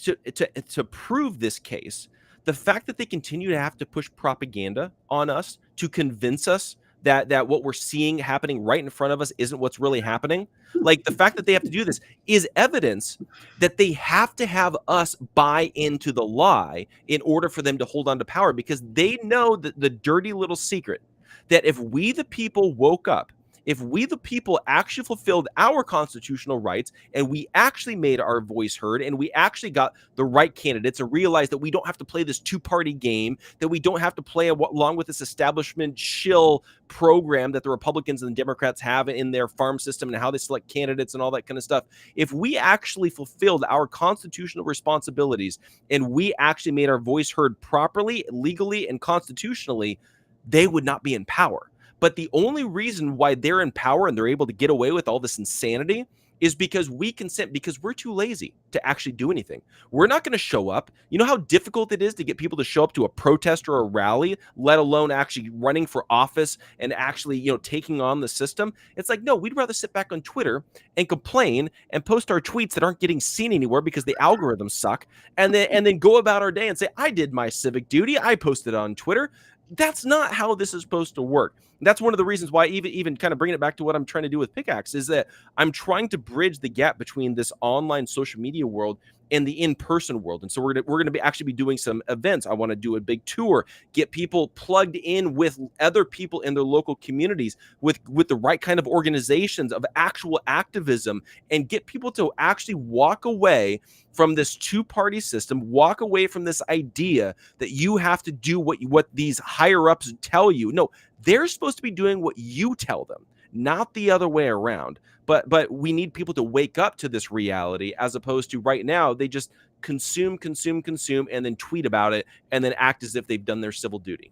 to prove this case, the fact that they continue to have to push propaganda on us to convince us that what we're seeing happening right in front of us isn't what's really happening. Like, the fact that they have to do this is evidence that they have to have us buy into the lie in order for them to hold on to power, because they know that the dirty little secret that if we the people woke up, if we the people actually fulfilled our constitutional rights and we actually made our voice heard and we actually got the right candidates and realized that we don't have to play this two-party game, that we don't have to play along with this establishment shill program that the Republicans and the Democrats have in their farm system and how they select candidates and all that kind of stuff. If we actually fulfilled our constitutional responsibilities and we actually made our voice heard properly, legally, and constitutionally, they would not be in power. But the only reason why they're in power and they're able to get away with all this insanity is because we consent, because we're too lazy to actually do anything. We're not going to show up. You know how difficult it is to get people to show up to a protest or a rally, let alone actually running for office and actually, taking on the system? It's like, no, we'd rather sit back on Twitter and complain and post our tweets that aren't getting seen anywhere because the algorithms suck, and then go about our day and say, I did my civic duty, I posted on Twitter. That's not how this is supposed to work. That's one of the reasons why, even kind of bringing it back to what I'm trying to do with Pickaxe, is that I'm trying to bridge the gap between this online social media world and the in-person world. And so we're going to actually be doing some events. I want to do a big tour, get people plugged in with other people in their local communities, with the right kind of organizations of actual activism, and get people to actually walk away from this two-party system, walk away from this idea that you have to do what these higher-ups tell you. No, they're supposed to be doing what you tell them, not the other way around. But we need people to wake up to this reality, as opposed to right now they just consume, and then tweet about it, and then act as if they've done their civil duty.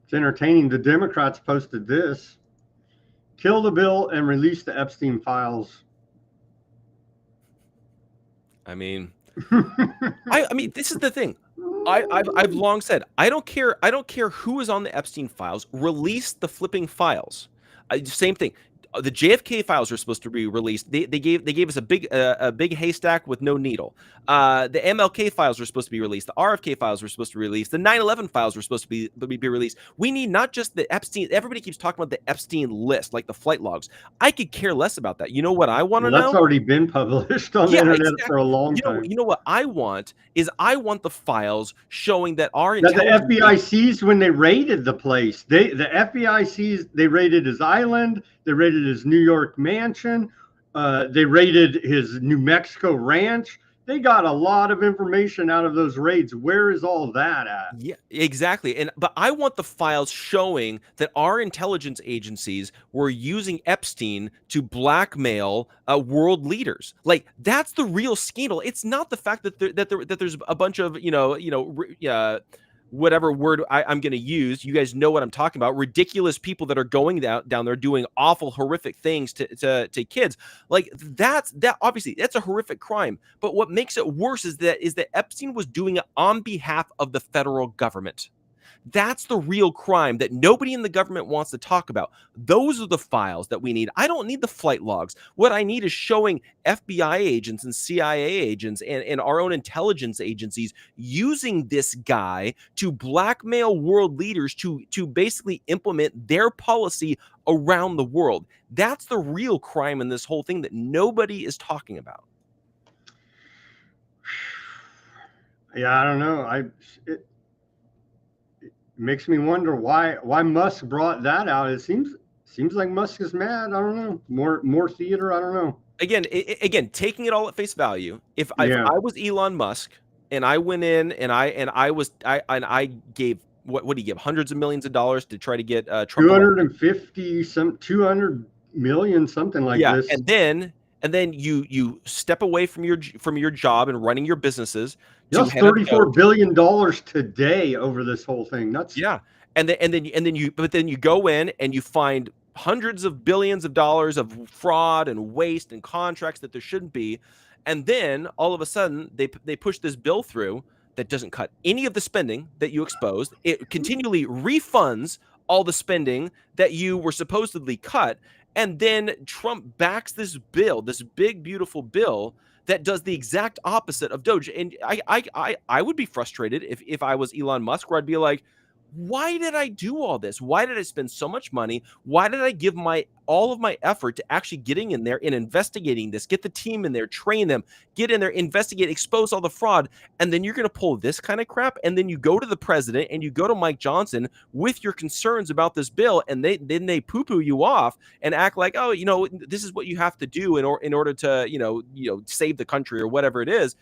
It's entertaining. The Democrats posted this: kill the bill and release the Epstein files. I mean, I mean, this is the thing. I've long said, I don't care who is on the Epstein files. Release the flipping files. Same thing. The JFK files are supposed to be released. They gave us a big haystack with no needle. The MLK files were supposed to be released. The RFK files were supposed to be released. The 9/11 files were supposed to be released. We need not just the Epstein. Everybody keeps talking about the Epstein list, like the flight logs. I could care less about that. You know what I want to know? That's already been published on the internet for a long time. You know what I want is I want the files showing that our that the FBI seized when they raided the place. The FBI seized. They raided his island. They raided his New York mansion. They raided his New Mexico ranch. They got a lot of information out of those raids. Where is all that at? Yeah, exactly. But I want the files showing that our intelligence agencies were using Epstein to blackmail world leaders. Like, that's the real scandal. It's not the fact that there's a bunch of whatever word I'm going to use, you guys know what I'm talking about. Ridiculous people that are going down there doing awful, horrific things to kids. Like, that obviously that's a horrific crime. But what makes it worse is that Epstein was doing it on behalf of the federal government. That's the real crime that nobody in the government wants to talk about. Those are the files that we need. I don't need the flight logs. What I need is showing FBI agents and CIA agents and our own intelligence agencies using this guy to blackmail world leaders to basically implement their policy around the world. That's the real crime in this whole thing that nobody is talking about. Yeah, I don't know. It makes me wonder why Musk brought that out. It seems like Musk is mad. I don't know. More theater. I don't know. Again, taking it all at face value. If I was Elon Musk and I went in and I gave what do you give, hundreds of millions of dollars to try to get Trump 200 million, something like this. And then you step away from your job and running your businesses. That's $34 billion today over this whole thing. That's and then you go in and you find hundreds of billions of dollars of fraud and waste and contracts that there shouldn't be, and then all of a sudden they push this bill through that doesn't cut any of the spending that you exposed. It continually refunds all the spending that you were supposedly cut. And then Trump backs this bill, this big, beautiful bill that does the exact opposite of Doge. And I would be frustrated if I was Elon Musk, where I'd be like, why did I do all this? Why did I spend so much money? Why did I give all of my effort to actually getting in there and investigating this, get the team in there, train them, get in there, investigate, expose all the fraud, and then you're going to pull this kind of crap, and then you go to the president and you go to Mike Johnson with your concerns about this bill, and they poo-poo you off and act like, oh, this is what you have to do in order to save the country or whatever it is.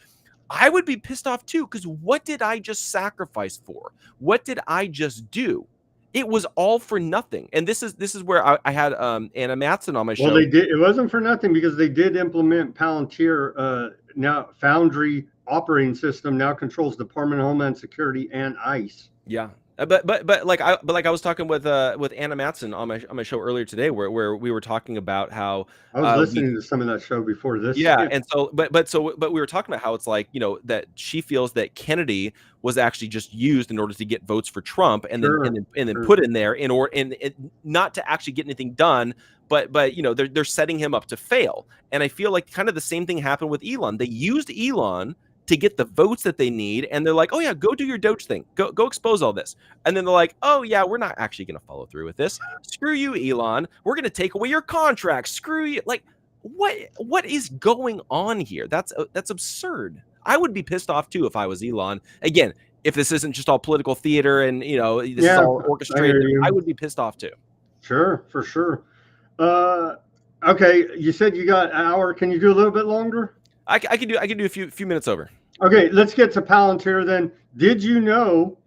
I would be pissed off too, because what did I just sacrifice for? What did I just do? It was all for nothing. And this is where I had Anna Matson on my show. Well, they did. It wasn't for nothing, because they did implement Palantir. Now Foundry operating system now controls Department of Homeland Security and ICE. Yeah. But like I was talking with Anna Matson on my show earlier today, where we were talking about how I was listening to some of that show before this. Yeah, and so but we were talking about how it's like, that she feels that Kennedy was actually just used in order to get votes for Trump, and then put in there in order and not to actually get anything done, but they're setting him up to fail. And I feel like kind of the same thing happened with Elon. They used Elon to get the votes that they need, and they're like, oh yeah, go do your Doge thing, go expose all this, and then they're like, oh yeah, we're not actually going to follow through with this. Screw you, Elon. We're going to take away your contract. Screw you. Like, what is going on here? That's absurd. I would be pissed off too if I was Elon. Again, if this isn't just all political theater and this is all orchestrated, I would be pissed off too. Sure, for sure. Okay, you said you got an hour. Can you do a little bit longer? I can do a few minutes over. Okay, let's get to Palantir then. Did you know,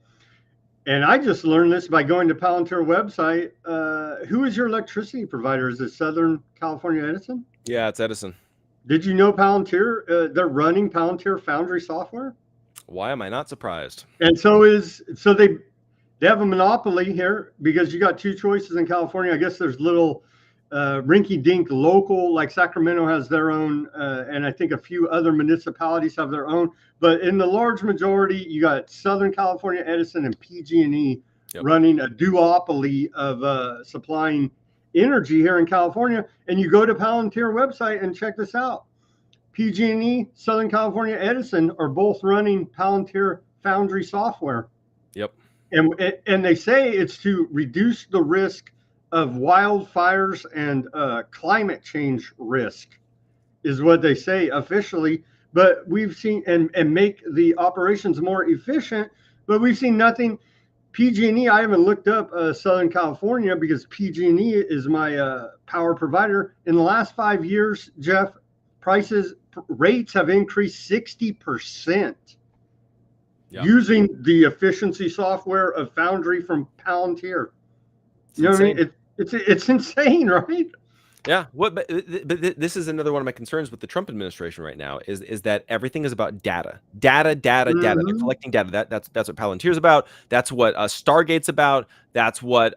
and I just learned this by going to Palantir website, who is your electricity provider? Is it Southern California Edison? Yeah, it's Edison. Did you know Palantir, they're running Palantir Foundry software? Why am I not surprised? And so they have a monopoly here, because you got two choices in California. I guess there's little rinky-dink local, like Sacramento has their own, and I think a few other municipalities have their own. But in the large majority, you got Southern California Edison and PG&E running a duopoly of supplying energy here in California. And you go to Palantir website and check this out. PG&E, Southern California Edison are both running Palantir Foundry software. Yep. And they say it's to reduce the risk of wildfires and climate change risk, is what they say officially. But we've seen and make the operations more efficient, but we've seen nothing. PG&E, I haven't looked up Southern California, because PG&E is my power provider. In the last 5 years, Jeff, rates have increased 60% using the efficiency software of Foundry from Palantir. You know what I mean? It's insane, right? Yeah. But this is another one of my concerns with the Trump administration right now is that everything is about data. Data. They're collecting data. That's what Palantir's about. That's what Stargate's about. That's what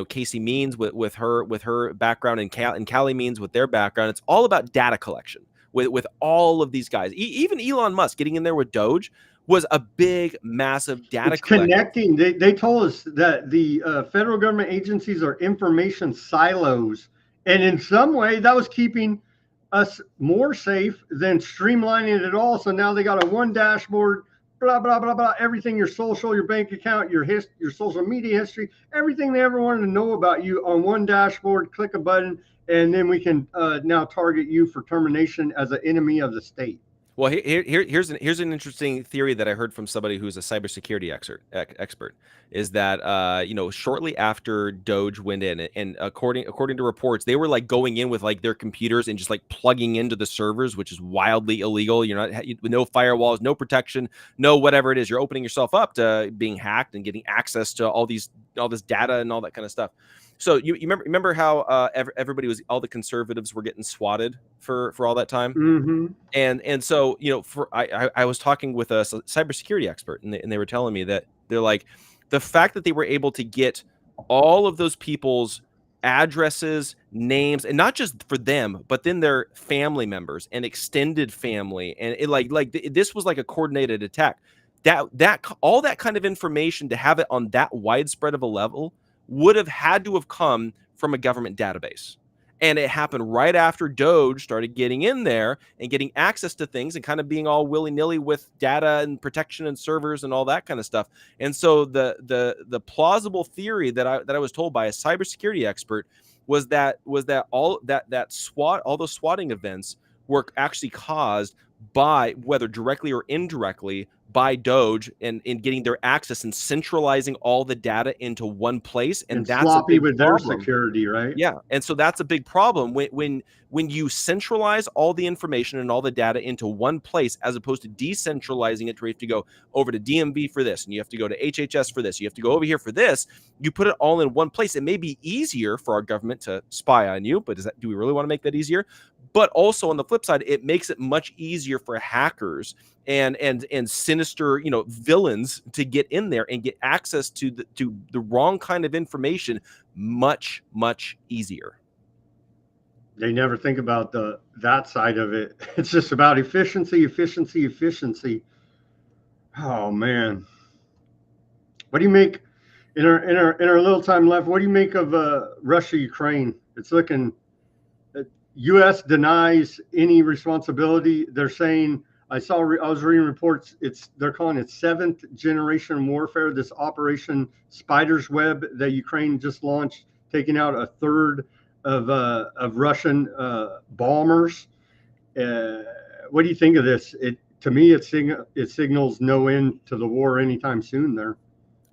Casey Means with her background, and Callie Means with their background. It's all about data collection with all of these guys. Even Elon Musk getting in there with Doge was a big, massive data collection. Connecting. They told us that the federal government agencies are information silos, and in some way that was keeping us more safe than streamlining it all. So now they got a one dashboard, blah blah blah blah, everything, your social, your bank account, your social media history, everything they ever wanted to know about you on one dashboard. Click a button, and then we can now target you for termination as an enemy of the state. Well, here's an interesting theory that I heard from somebody who's a cybersecurity expert, is that shortly after Doge went in, and according to reports, they were like going in with like their computers and just like plugging into the servers, which is wildly illegal. You're not with no firewalls, no protection, no whatever it is. You're opening yourself up to being hacked and getting access to all this data and all that kind of stuff. So you remember how everybody all the conservatives were getting swatted for all that time, and so I was talking with a cybersecurity expert, and they were telling me that they're like, the fact that they were able to get all of those people's addresses, names, and not just for them, but then their family members and extended family, and this was like a coordinated attack. That all that kind of information, to have it on that widespread of a level, would have had to have come from a government database. And it happened right after Doge started getting in there and getting access to things and kind of being all willy-nilly with data and protection and servers and all that kind of stuff. And so the plausible theory that I was told by a cybersecurity expert was that all those swatting events were actually caused by, whether directly or indirectly, by Doge and in getting their access and centralizing all the data into one place. And that's sloppy a big with problem. their security, right? Yeah. And so that's a big problem when you centralize all the information and all the data into one place, as opposed to decentralizing it, where you have to go over to DMV for this, and you have to go to HHS for this, you have to go over here for this. You put it all in one place. It may be easier for our government to spy on you, but do we really want to make that easier? But also on the flip side, it makes it much easier for hackers and sinister, villains to get in there and get access to the wrong kind of information much easier. They never think about that side of it. It's just about efficiency. Oh man, what do you make in our little time left? What do you make of Russia Ukraine? It's looking. U.S. denies any responsibility. They're saying, I was reading reports. They're calling it 7th generation warfare. This Operation Spider's Web that Ukraine just launched, taking out a third of Russian bombers. What do you think of this? To me, it signals no end to the war anytime soon. There.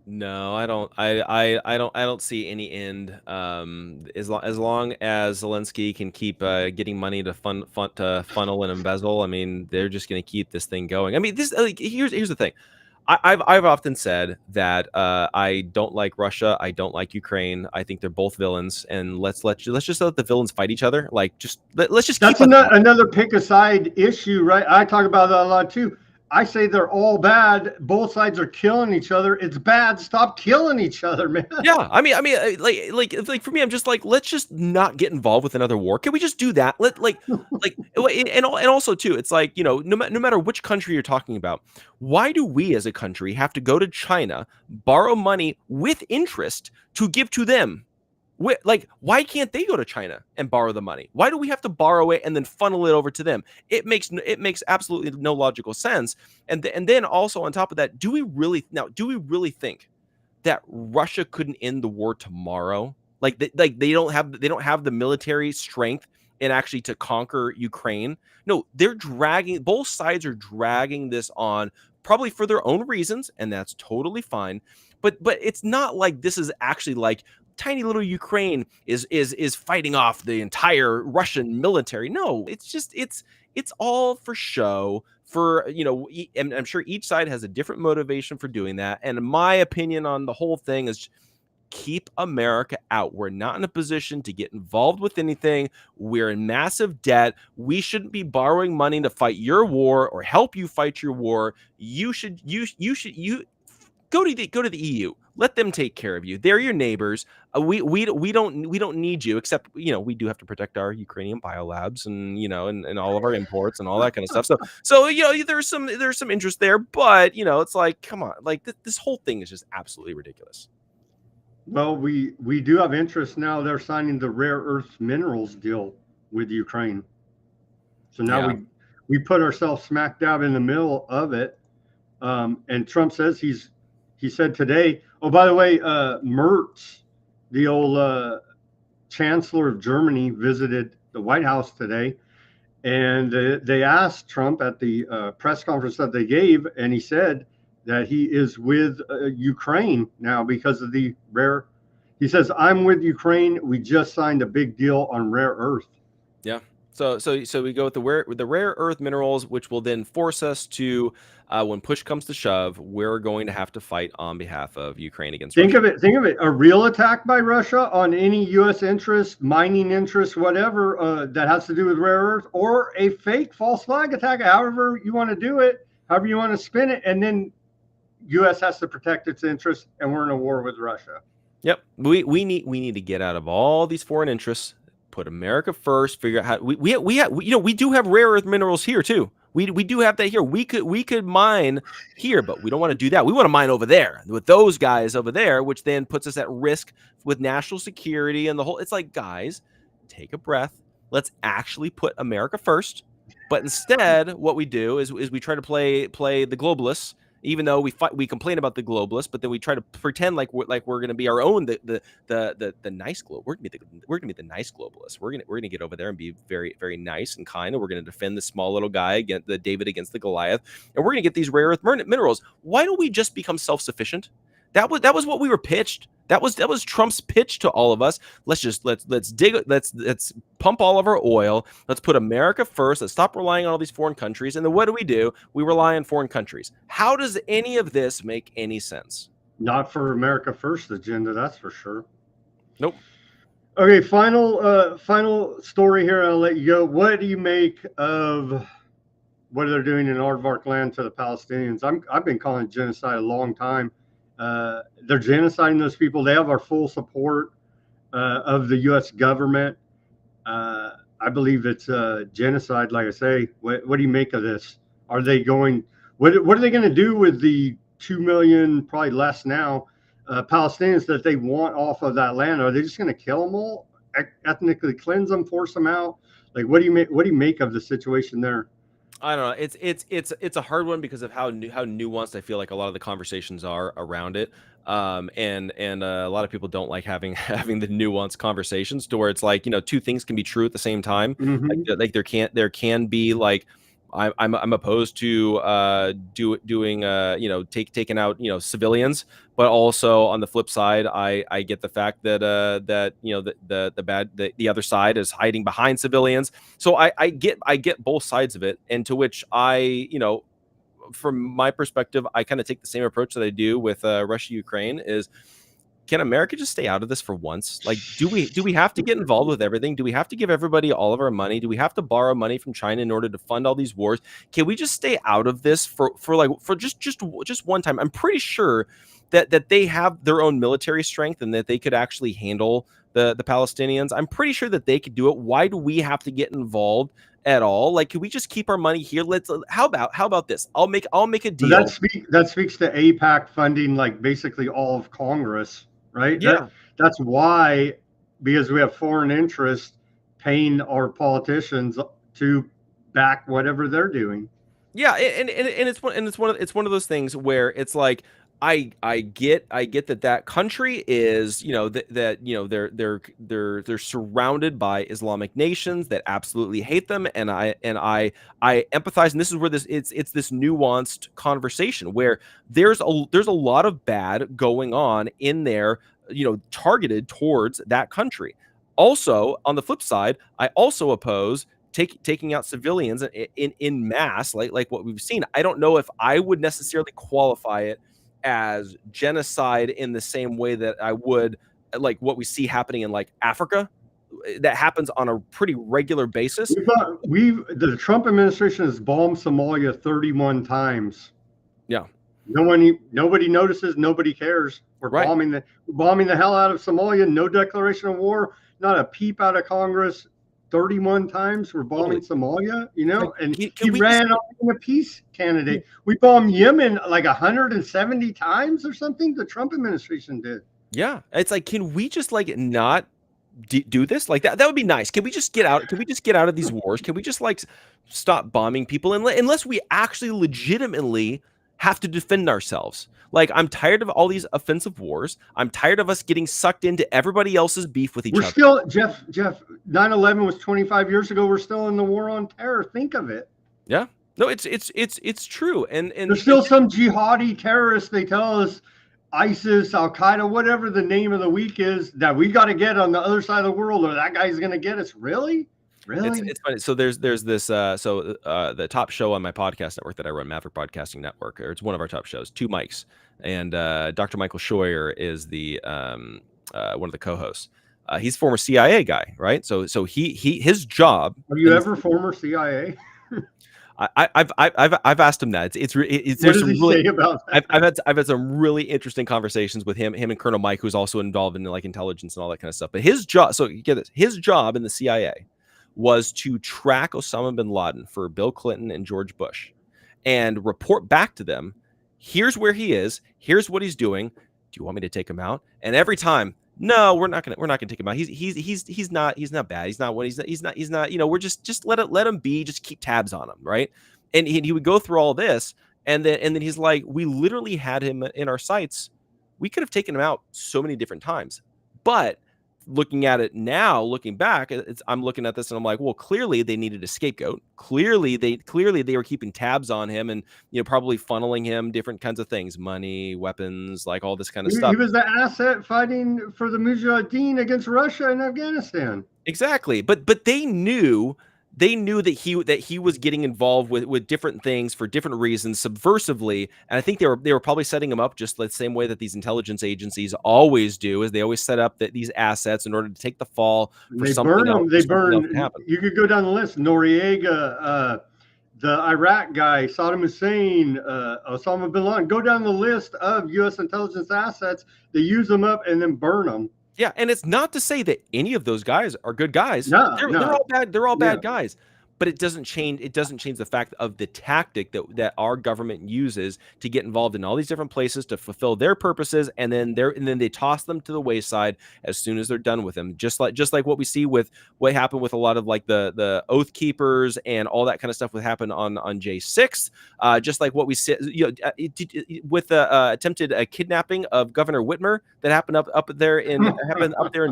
No, I don't. I don't see any end. As long as Zelensky can keep getting money to funnel and embezzle, I mean, they're just going to keep this thing going. I mean, here's the thing. I've often said that I don't like Russia. I don't like Ukraine. I think they're both villains, and let's just let the villains fight each other. Like, let's just. That's another pick a side issue, right? I talk about that a lot too. I say they're all bad. Both sides are killing each other. It's bad. Stop killing each other, man. Yeah, I mean, like for me, I'm just like, let's just not get involved with another war. Can we just do that? And also too, it's like, no matter which country you're talking about, why do we as a country have to go to China, borrow money with interest to give to them? Like, why can't they go to China and borrow the money? Why do we have to borrow it and then funnel it over to them? It makes absolutely no logical sense. And then also on top of that, do we really think that Russia couldn't end the war tomorrow? Like they don't have the military strength and actually to conquer Ukraine. No, both sides are dragging this on, probably for their own reasons, and that's totally fine. But it's not like this is actually like tiny little Ukraine is fighting off the entire Russian military. No, it's all for show. And I'm sure each side has a different motivation for doing that. And my opinion on the whole thing is, keep America out. We're not in a position to get involved with anything. We're in massive debt. We shouldn't be borrowing money to fight your war or help you fight your war. You should go to the EU. Let them take care of you. They're your neighbors. We don't need you, except we do have to protect our Ukrainian biolabs and and all of our imports and all that kind of stuff. So there's some interest there, but it's like, come on, like this whole thing is just absolutely ridiculous. Well, we do have interest now. They're signing the rare earth minerals deal with Ukraine. So now we put ourselves smack dab in the middle of it. And Trump says he said today, oh, by the way, Merz, the old chancellor of Germany, visited the White House today. And they asked Trump at the press conference that they gave, and he said that he is with Ukraine now because of the rare. He says, I'm with Ukraine. We just signed a big deal on rare earth. Yeah. So we go with the rare earth minerals, which will then force us to, when push comes to shove, we're going to have to fight on behalf of Ukraine against Russia. Think of it, a real attack by Russia on any U.S. interest, mining interest, whatever, that has to do with rare earth, or a fake false flag attack, however you want to do it, however you want to spin it, and then U.S. has to protect its interests, and we're in a war with Russia. Yep. We need to get out of all these foreign interests. Put America first. Figure out how we do have rare earth minerals here too. We do have that here. We could mine here, but we don't want to do that. We want to mine over there with those guys over there, which then puts us at risk with national security and the whole. It's like, guys, take a breath. Let's actually put America first. But instead, what we do is we try to play the globalists, even though we complain about the globalists, but then we try to pretend like we're going to be our own the nice globe. We're gonna be the nice globalists. We're gonna get over there and be very, very nice and kind, and we're gonna defend the small little guy against the David against the Goliath, and we're gonna get these rare earth minerals. Why don't we just become self-sufficient? That was what we were pitched. That was Trump's pitch to all of us. Let's pump all of our oil. Let's put America first. Let's stop relying on all these foreign countries. And then what do? We rely on foreign countries. How does any of this make any sense? Not for America First agenda, that's for sure. Nope. Okay, final story here. I'll let you go. What do you make of what they're doing in Aardvark land to the Palestinians? I've been calling it genocide a long time. They're genociding those people. They have our full support of the U.S. government. I believe it's genocide. Like I say, what do you make of this? Are they going? What are they going to do with the 2 million, probably less now, Palestinians that they want off of that land? Are they just going to kill them all, ethnically cleanse them, force them out? Like, what do you make? What do you make of the situation there? I don't know. It's a hard one because of how nuanced I feel like a lot of the conversations are around it. And a lot of people don't like having the nuanced conversations to where it's like, two things can be true at the same time. Mm-hmm. Like there can be like, I'm opposed to doing taking out civilians, but also on the flip side, I get the fact that the other side is hiding behind civilians. So I get both sides of it, and to which from my perspective, I kind of take the same approach that I do with Russia Ukraine is, can America just stay out of this for once? Like, do we have to get involved with everything? Do we have to give everybody all of our money? Do we have to borrow money from China in order to fund all these wars? Can we just stay out of this for just one time? I'm pretty sure that they have their own military strength and that they could actually handle the Palestinians. I'm pretty sure that they could do it. Why do we have to get involved at all? Like, can we just keep our money here? How about this? I'll make a deal. That speaks to AIPAC funding, like basically all of Congress. Right. Yeah. That's why, because we have foreign interests paying our politicians to back whatever they're doing. Yeah, and it's one of those things where it's like I get that country is they're surrounded by Islamic nations that absolutely hate them, and I empathize, and this is where it's this nuanced conversation where there's a lot of bad going on in there, targeted towards that country. Also, on the flip side, I also oppose taking out civilians in mass, like what we've seen. I don't know if I would necessarily qualify it as genocide in the same way that I would like what we see happening in like Africa. That happens on a pretty regular basis. The Trump administration has bombed Somalia 31 times. Yeah. Nobody notices. Nobody cares. We're right. bombing the hell out of Somalia. No declaration of war. Not a peep out of Congress. 31 times we're bombing Somalia, and he ran off in a peace candidate. We bombed Yemen like 170 times or something. The Trump administration did. Yeah, it's like, can we just like not do this? Like that would be nice. Can we just get out? Can we just get out of these wars? Can we just like stop bombing people unless we actually legitimately have to defend ourselves? Like, I'm tired of all these offensive wars. I'm tired of us getting sucked into everybody else's beef with each other. We're still, Jeff, 9/11 was 25 years ago. We're still in the war on terror. Think of it. Yeah. No, it's true. And there's still some jihadi terrorists, they tell us, ISIS, Al-Qaeda, whatever the name of the week is, that we got to get on the other side of the world, or that guy's going to get us. Really? It's funny. So there's this the top show on my podcast network that I run, Maverick Podcasting Network, or it's one of our top shows, Two Mics, and Dr. Michael Scheuer is the one of the co-hosts. He's a former CIA guy, right? So his job. Are you ever former CIA? I've asked him that. It's what does he say about that? I've had some really interesting conversations with him and Colonel Mike, who's also involved in like intelligence and all that kind of stuff. But his job, so you get this, his job in the CIA was to track Osama bin Laden for Bill Clinton and George Bush and report back to them, here's where he is, here's what he's doing. Do you want me to take him out? And every time no, we're not gonna take him out. He's not bad. He's not what he's not. You know, we're just let him be. Just keep tabs on him, right? And he would go through all this, and then he's like, we literally had him in our sights. We could have taken him out so many different times, but looking at it now, looking back, I'm looking at this and I'm like, well, clearly they needed a scapegoat. Clearly they were keeping tabs on him and, you know, probably funneling him different kinds of things, money, weapons, like all this kind of stuff. He was the asset fighting for the Mujahideen against Russia and Afghanistan. Exactly. But they knew that he was getting involved with different things for different reasons, subversively. And I think they were probably setting him up just the same way that these intelligence agencies always do, is they always set up these assets in order to take the fall for They something burn else. them. They burn. You could go down the list. Noriega, the Iraq guy, Saddam Hussein, Osama bin Laden. Go down the list of U.S. intelligence assets. They use them up and then burn them. Yeah, and it's not to say that any of those guys are good guys. No, they're all bad. They're all bad guys. But it doesn't change. It doesn't change the fact of the tactic that our government uses to get involved in all these different places to fulfill their purposes, and then they toss them to the wayside as soon as they're done with them. Just like what we see with what happened with a lot of like the Oath Keepers and all that kind of stuff would happen on J6. Just like what we see, with the attempted kidnapping of Governor Whitmer that happened up there in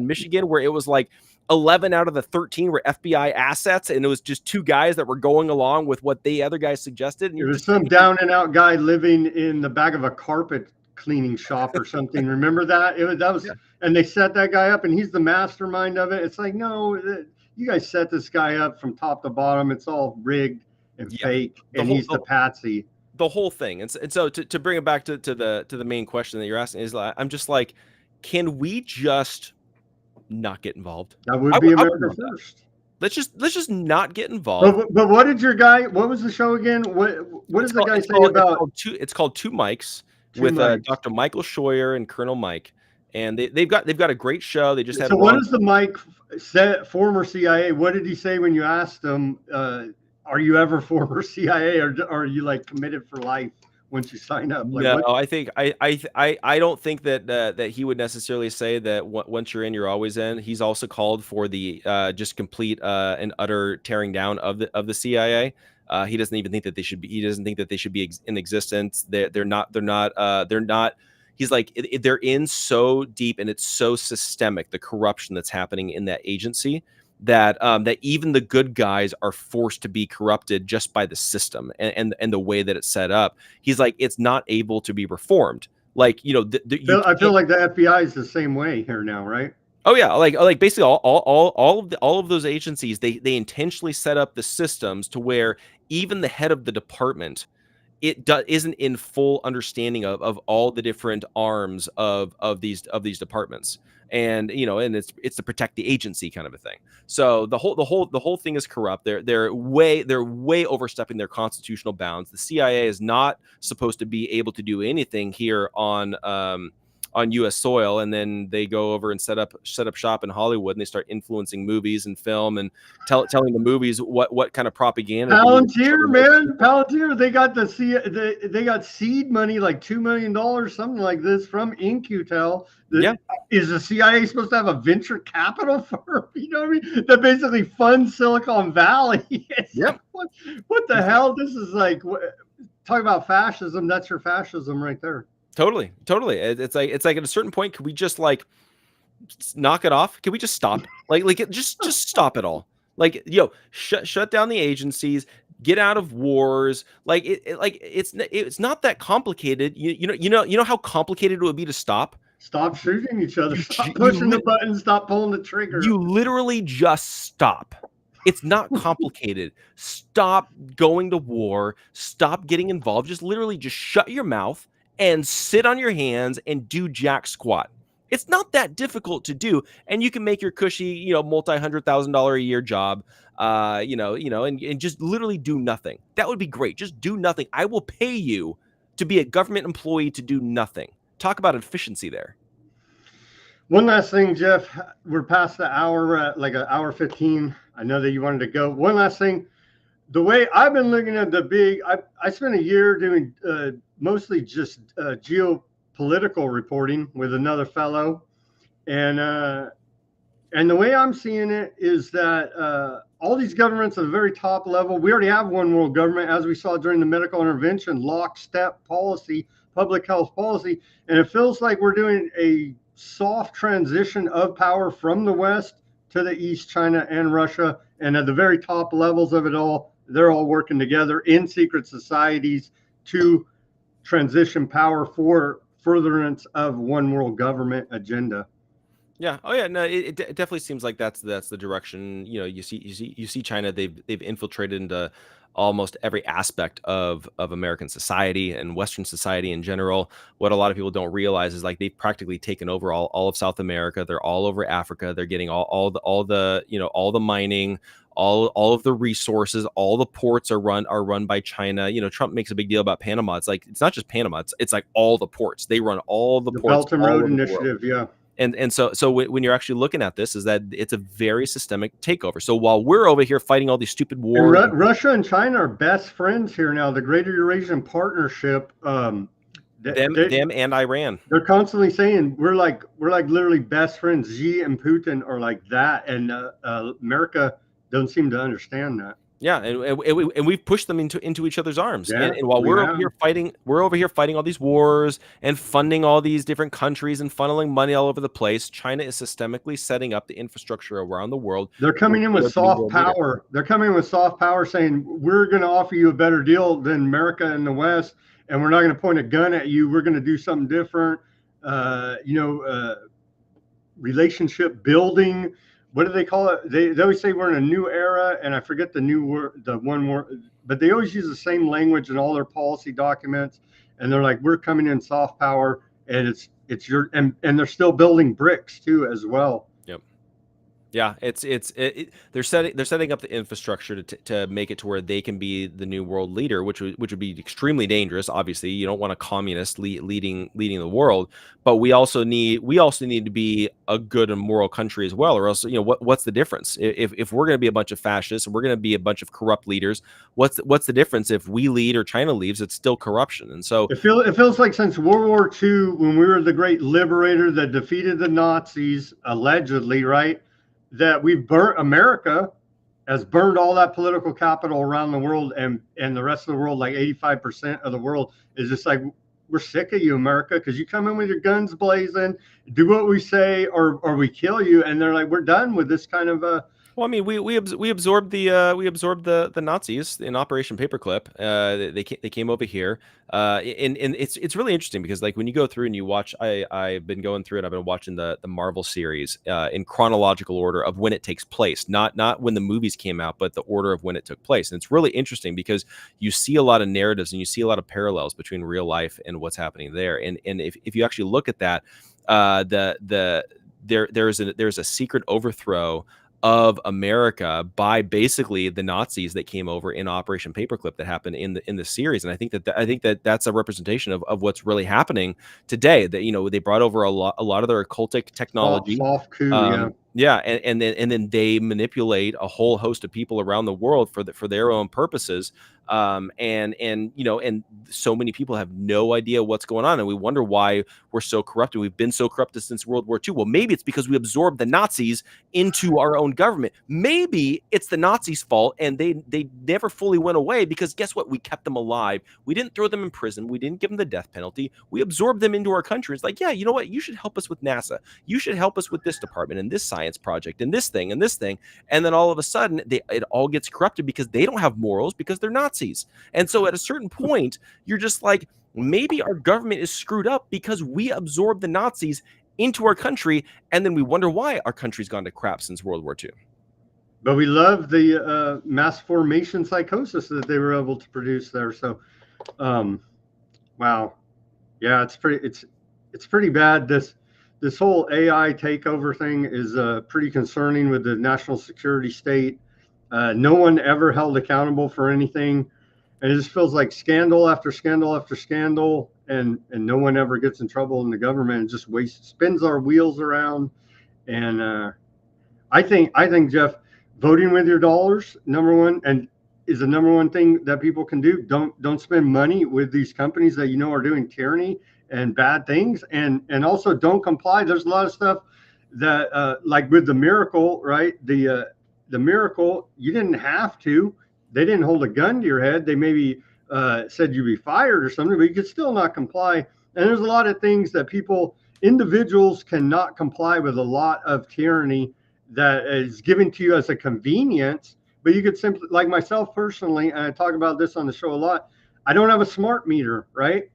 Michigan, where it was like 11 out of the 13 were FBI assets, and it was just 2 guys that were going along with what the other guys suggested. And it was some down and out guy living in the back of a carpet cleaning shop or something. Remember that? And they set that guy up, and he's the mastermind of it. It's like, no, you guys set this guy up from top to bottom. It's all rigged and fake, and he's the patsy. The whole thing. And so to bring it back to the main question that you're asking is, I'm just like, can we just not get involved? That would be America first. Let's just not get involved. But what did your guy? What was the show again? What does the guy say about? It's called Two Mics with Dr. Michael Scheuer and Colonel Mike, and they've got a great show. They just had. So what does the Mike said? Former CIA. What did he say when you asked him? Are you ever former CIA, or are you like committed for life once you sign up? Like, no, I think I don't think that he would necessarily say that once you're in, you're always in. He's also called for the just complete and utter tearing down of the CIA. He doesn't even think that they should be. He doesn't think that they should be in existence. They're not. He's like, they're in so deep, and it's so systemic, the corruption that's happening in that agency, that even the good guys are forced to be corrupted just by the system and the way that it's set up. He's like, it's not able to be reformed. Like, you know, I feel like the FBI is the same way here now, right? Oh yeah, like basically all of those agencies, they intentionally set up the systems to where even the head of the department isn't in full understanding of all the different arms of these departments. And and it's to protect the agency kind of a thing. So the whole thing is corrupt. They're way overstepping their constitutional bounds. The CIA is not supposed to be able to do anything here on U.S. soil, and then they go over and set up shop in Hollywood, and they start influencing movies and film and telling the movies what kind of propaganda. Palantir, man, Palantir. They got they got seed money, like $2 million, something like this, from InQtel. Is the CIA supposed to have a venture capital firm? You know what I mean? That basically funds Silicon Valley. Yep. What the hell? This is like, talk about fascism. That's your fascism right there. Totally. It's like at a certain point, could we just like knock it off? Can we just stop? Just stop it all. Like, shut down the agencies, get out of wars. Like it's not that complicated. You know how complicated it would be to stop. Stop shooting each other. Stop pushing the button. Stop pulling the trigger. You literally just stop. It's not complicated. Stop going to war. Stop getting involved. Just shut your mouth and sit on your hands and do jack squat. It's not that difficult to do, and you can make your cushy, multi-$100,000 a year job, and just literally do nothing. That would be great. Just do nothing. I will pay you to be a government employee to do nothing. Talk about efficiency there. One last thing, Jeff. We're past the hour. We're at like an hour 15. I know that you wanted to go. One last thing. The way I've been looking at I spent a year doing mostly just geopolitical reporting with another fellow. And the way I'm seeing it is that all these governments at the very top level, we already have one world government, as we saw during the medical intervention, lockstep policy, public health policy. And it feels like we're doing a soft transition of power from the West to the East, China and Russia. And at the very top levels of it all, they're all working together in secret societies to transition power for furtherance of one world government agenda. Yeah. Oh yeah. No, it definitely seems like that's the direction. You know, you see China. They've infiltrated into almost every aspect of American society and Western society in general. What a lot of people don't realize is like they've practically taken over all of South America. They're all over Africa. They're getting all the you know, all the mining, all of the resources, all the ports are run by China. You know, Trump makes a big deal about Panama. It's like it's not just Panama. It's like all the ports. They run all the ports. Belt and Road Initiative. Yeah. And so when you're actually looking at this, is that it's a very systemic takeover. So while we're over here fighting all these stupid wars, Russia and China are best friends here now. The Greater Eurasian Partnership, them and Iran, they're constantly saying we're like literally best friends. Xi and Putin are like that, and America don't seem to understand that. Yeah, and we've pushed them into each other's arms. Yeah, and while we're over here fighting all these wars and funding all these different countries and funneling money all over the place, China is systemically setting up the infrastructure around the world. They're coming in with soft power. They're coming in with soft power, saying we're going to offer you a better deal than America and the West, and we're not going to point a gun at you. We're going to do something different. Relationship building. What do they call it? They always say we're in a new era, and I forget the new word, the one word, but they always use the same language in all their policy documents. And they're like, we're coming in soft power, and it's your, and they're still building bricks too as well. Yep. Yeah, they're setting up the infrastructure to make it to where they can be the new world leader, which would be extremely dangerous. Obviously, you don't want a communist leading the world, but we also need to be a good and moral country as well. Or else, you know, what's the difference if we're going to be a bunch of fascists and we're going to be a bunch of corrupt leaders? What's the difference if we lead or China leaves? It's still corruption. And so it feels like since World War II, when we were the great liberator that defeated the Nazis, allegedly, right? That America has burned all that political capital around the world, and the rest of the world, like 85% of the world, is just like, we're sick of you, America, because you come in with your guns blazing, do what we say, or we kill you. And they're like, we're done with this kind of Well, I mean, we absorbed the Nazis in Operation Paperclip. They came over here, and it's really interesting because like when you go through and you watch, I've been going through it. I've been watching the Marvel series in chronological order of when it takes place, not when the movies came out, but the order of when it took place. And it's really interesting because you see a lot of narratives and you see a lot of parallels between real life and what's happening there. And if you actually look at that, there's a secret overthrow of America by basically the Nazis that came over in Operation Paperclip that happened in the series. And I think that that's a representation of what's really happening today. That, you know, they brought over a lot of their occultic technology. Soft coup, yeah, and then they manipulate a whole host of people around the world for their own purposes. And you know, and so many people have no idea what's going on, and we wonder why we're so corrupted. We've been so corrupted since World War II. Well, maybe it's because we absorbed the Nazis into our own government. Maybe it's the Nazis' fault, and they never fully went away because guess what? We kept them alive. We didn't throw them in prison. We didn't give them the death penalty. We absorbed them into our country. It's like, yeah, you know what? You should help us with NASA. You should help us with this department and this science project and this thing and this thing. And then all of a sudden, it all gets corrupted because they don't have morals because they're Nazis. And so at a certain point, you're just like, maybe our government is screwed up because we absorbed the Nazis into our country, and then we wonder why our country's gone to crap since World War II. But we love the mass formation psychosis that they were able to produce there. So, wow, yeah, it's pretty bad. This whole AI takeover thing is pretty concerning with the national security state. No one ever held accountable for anything. And it just feels like scandal after scandal after scandal, and no one ever gets in trouble in the government. And just spins our wheels around. And I think Jeff, voting with your dollars, number one, and is the number one thing that people can do. Don't spend money with these companies that you know are doing tyranny and bad things, and also don't comply. There's a lot of stuff that like with the miracle, right? The miracle, you didn't have to. They didn't hold a gun to your head. They maybe said you'd be fired or something, but you could still not comply. And there's a lot of things that individuals cannot comply with, a lot of tyranny that is given to you as a convenience. But you could simply, like myself personally, and I talk about this on the show a lot, I don't have a smart meter, right?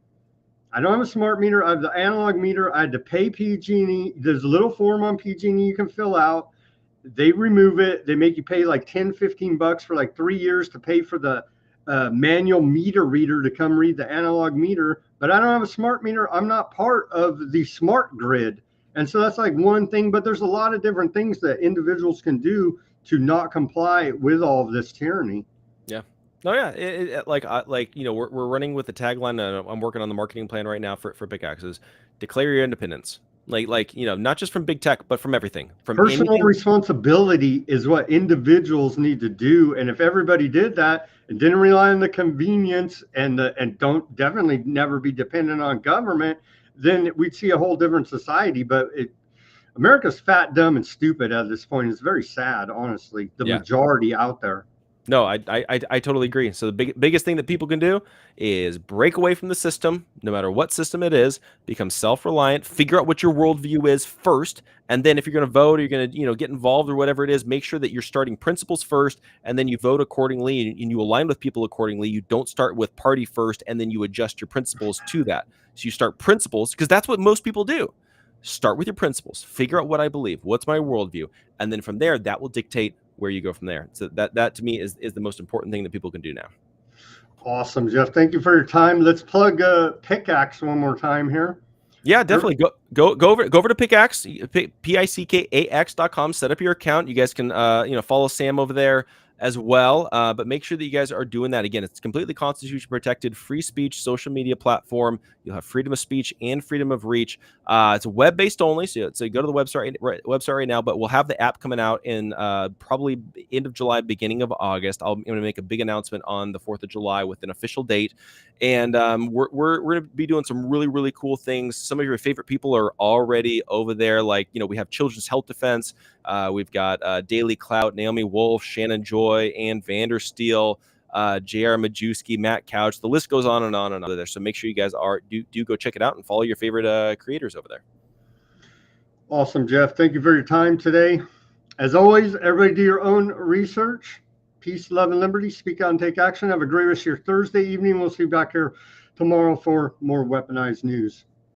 I don't have a smart meter. I have the analog meter. I had to pay PG&E. There's a little form on PG&E you can fill out. They remove it. They make you pay like 10, 15 bucks for like 3 years to pay for the manual meter reader to come read the analog meter. But I don't have a smart meter. I'm not part of the smart grid. And so that's like one thing, but there's a lot of different things that individuals can do to not comply with all of this tyranny. Yeah. No, yeah. Like, you know, we're running with the tagline. I'm working on the marketing plan right now for Pickaxes. Declare your independence. Like, you know, not just from big tech, but from everything. From personal responsibility is what individuals need to do. And if everybody did that and didn't rely on the convenience and don't definitely never be dependent on government, then we'd see a whole different society. But America's fat, dumb, and stupid at this point. It's very sad, honestly, the majority out there. No, I totally agree. So the biggest thing that people can do is break away from the system, no matter what system it is, become self-reliant, figure out what your worldview is first, and then if you're going to vote or you're going to, you know, get involved or whatever it is, make sure that you're starting principles first, and then you vote accordingly, and you align with people accordingly. You don't start with party first, and then you adjust your principles to that. So you start principles, because that's what most people do. Start with your principles, figure out what I believe, what's my worldview, and then from there, that will dictate where you go from there. So that to me is the most important thing that people can do now. Awesome, Jeff. Thank you for your time. Let's plug Pickax one more time here. Yeah, definitely. Go over to Pickax, Pickax.com. Set up your account. You guys can you know, follow Sam over there as well. But make sure that you guys are doing that. Again, it's completely constitution protected, free speech, social media platform. You'll have freedom of speech and freedom of reach. It's web-based only, so go to the website right now. But we'll have the app coming out in probably end of July, beginning of August. I'm going to make a big announcement on the 4th of July with an official date, and we're going to be doing some really, really cool things. Some of your favorite people are already over there. Like, you know, we have Children's Health Defense. We've got Daily Clout, Naomi Wolf, Shannon Joy, Ann Vandersteel, J.R. Majewski, Matt Couch. The list goes on and on and on there. So make sure you guys do go check it out and follow your favorite creators over there. Awesome, Jeff. Thank you for your time today. As always, everybody do your own research. Peace, love, and liberty. Speak out and take action. Have a great rest of your Thursday evening. We'll see you back here tomorrow for more weaponized news.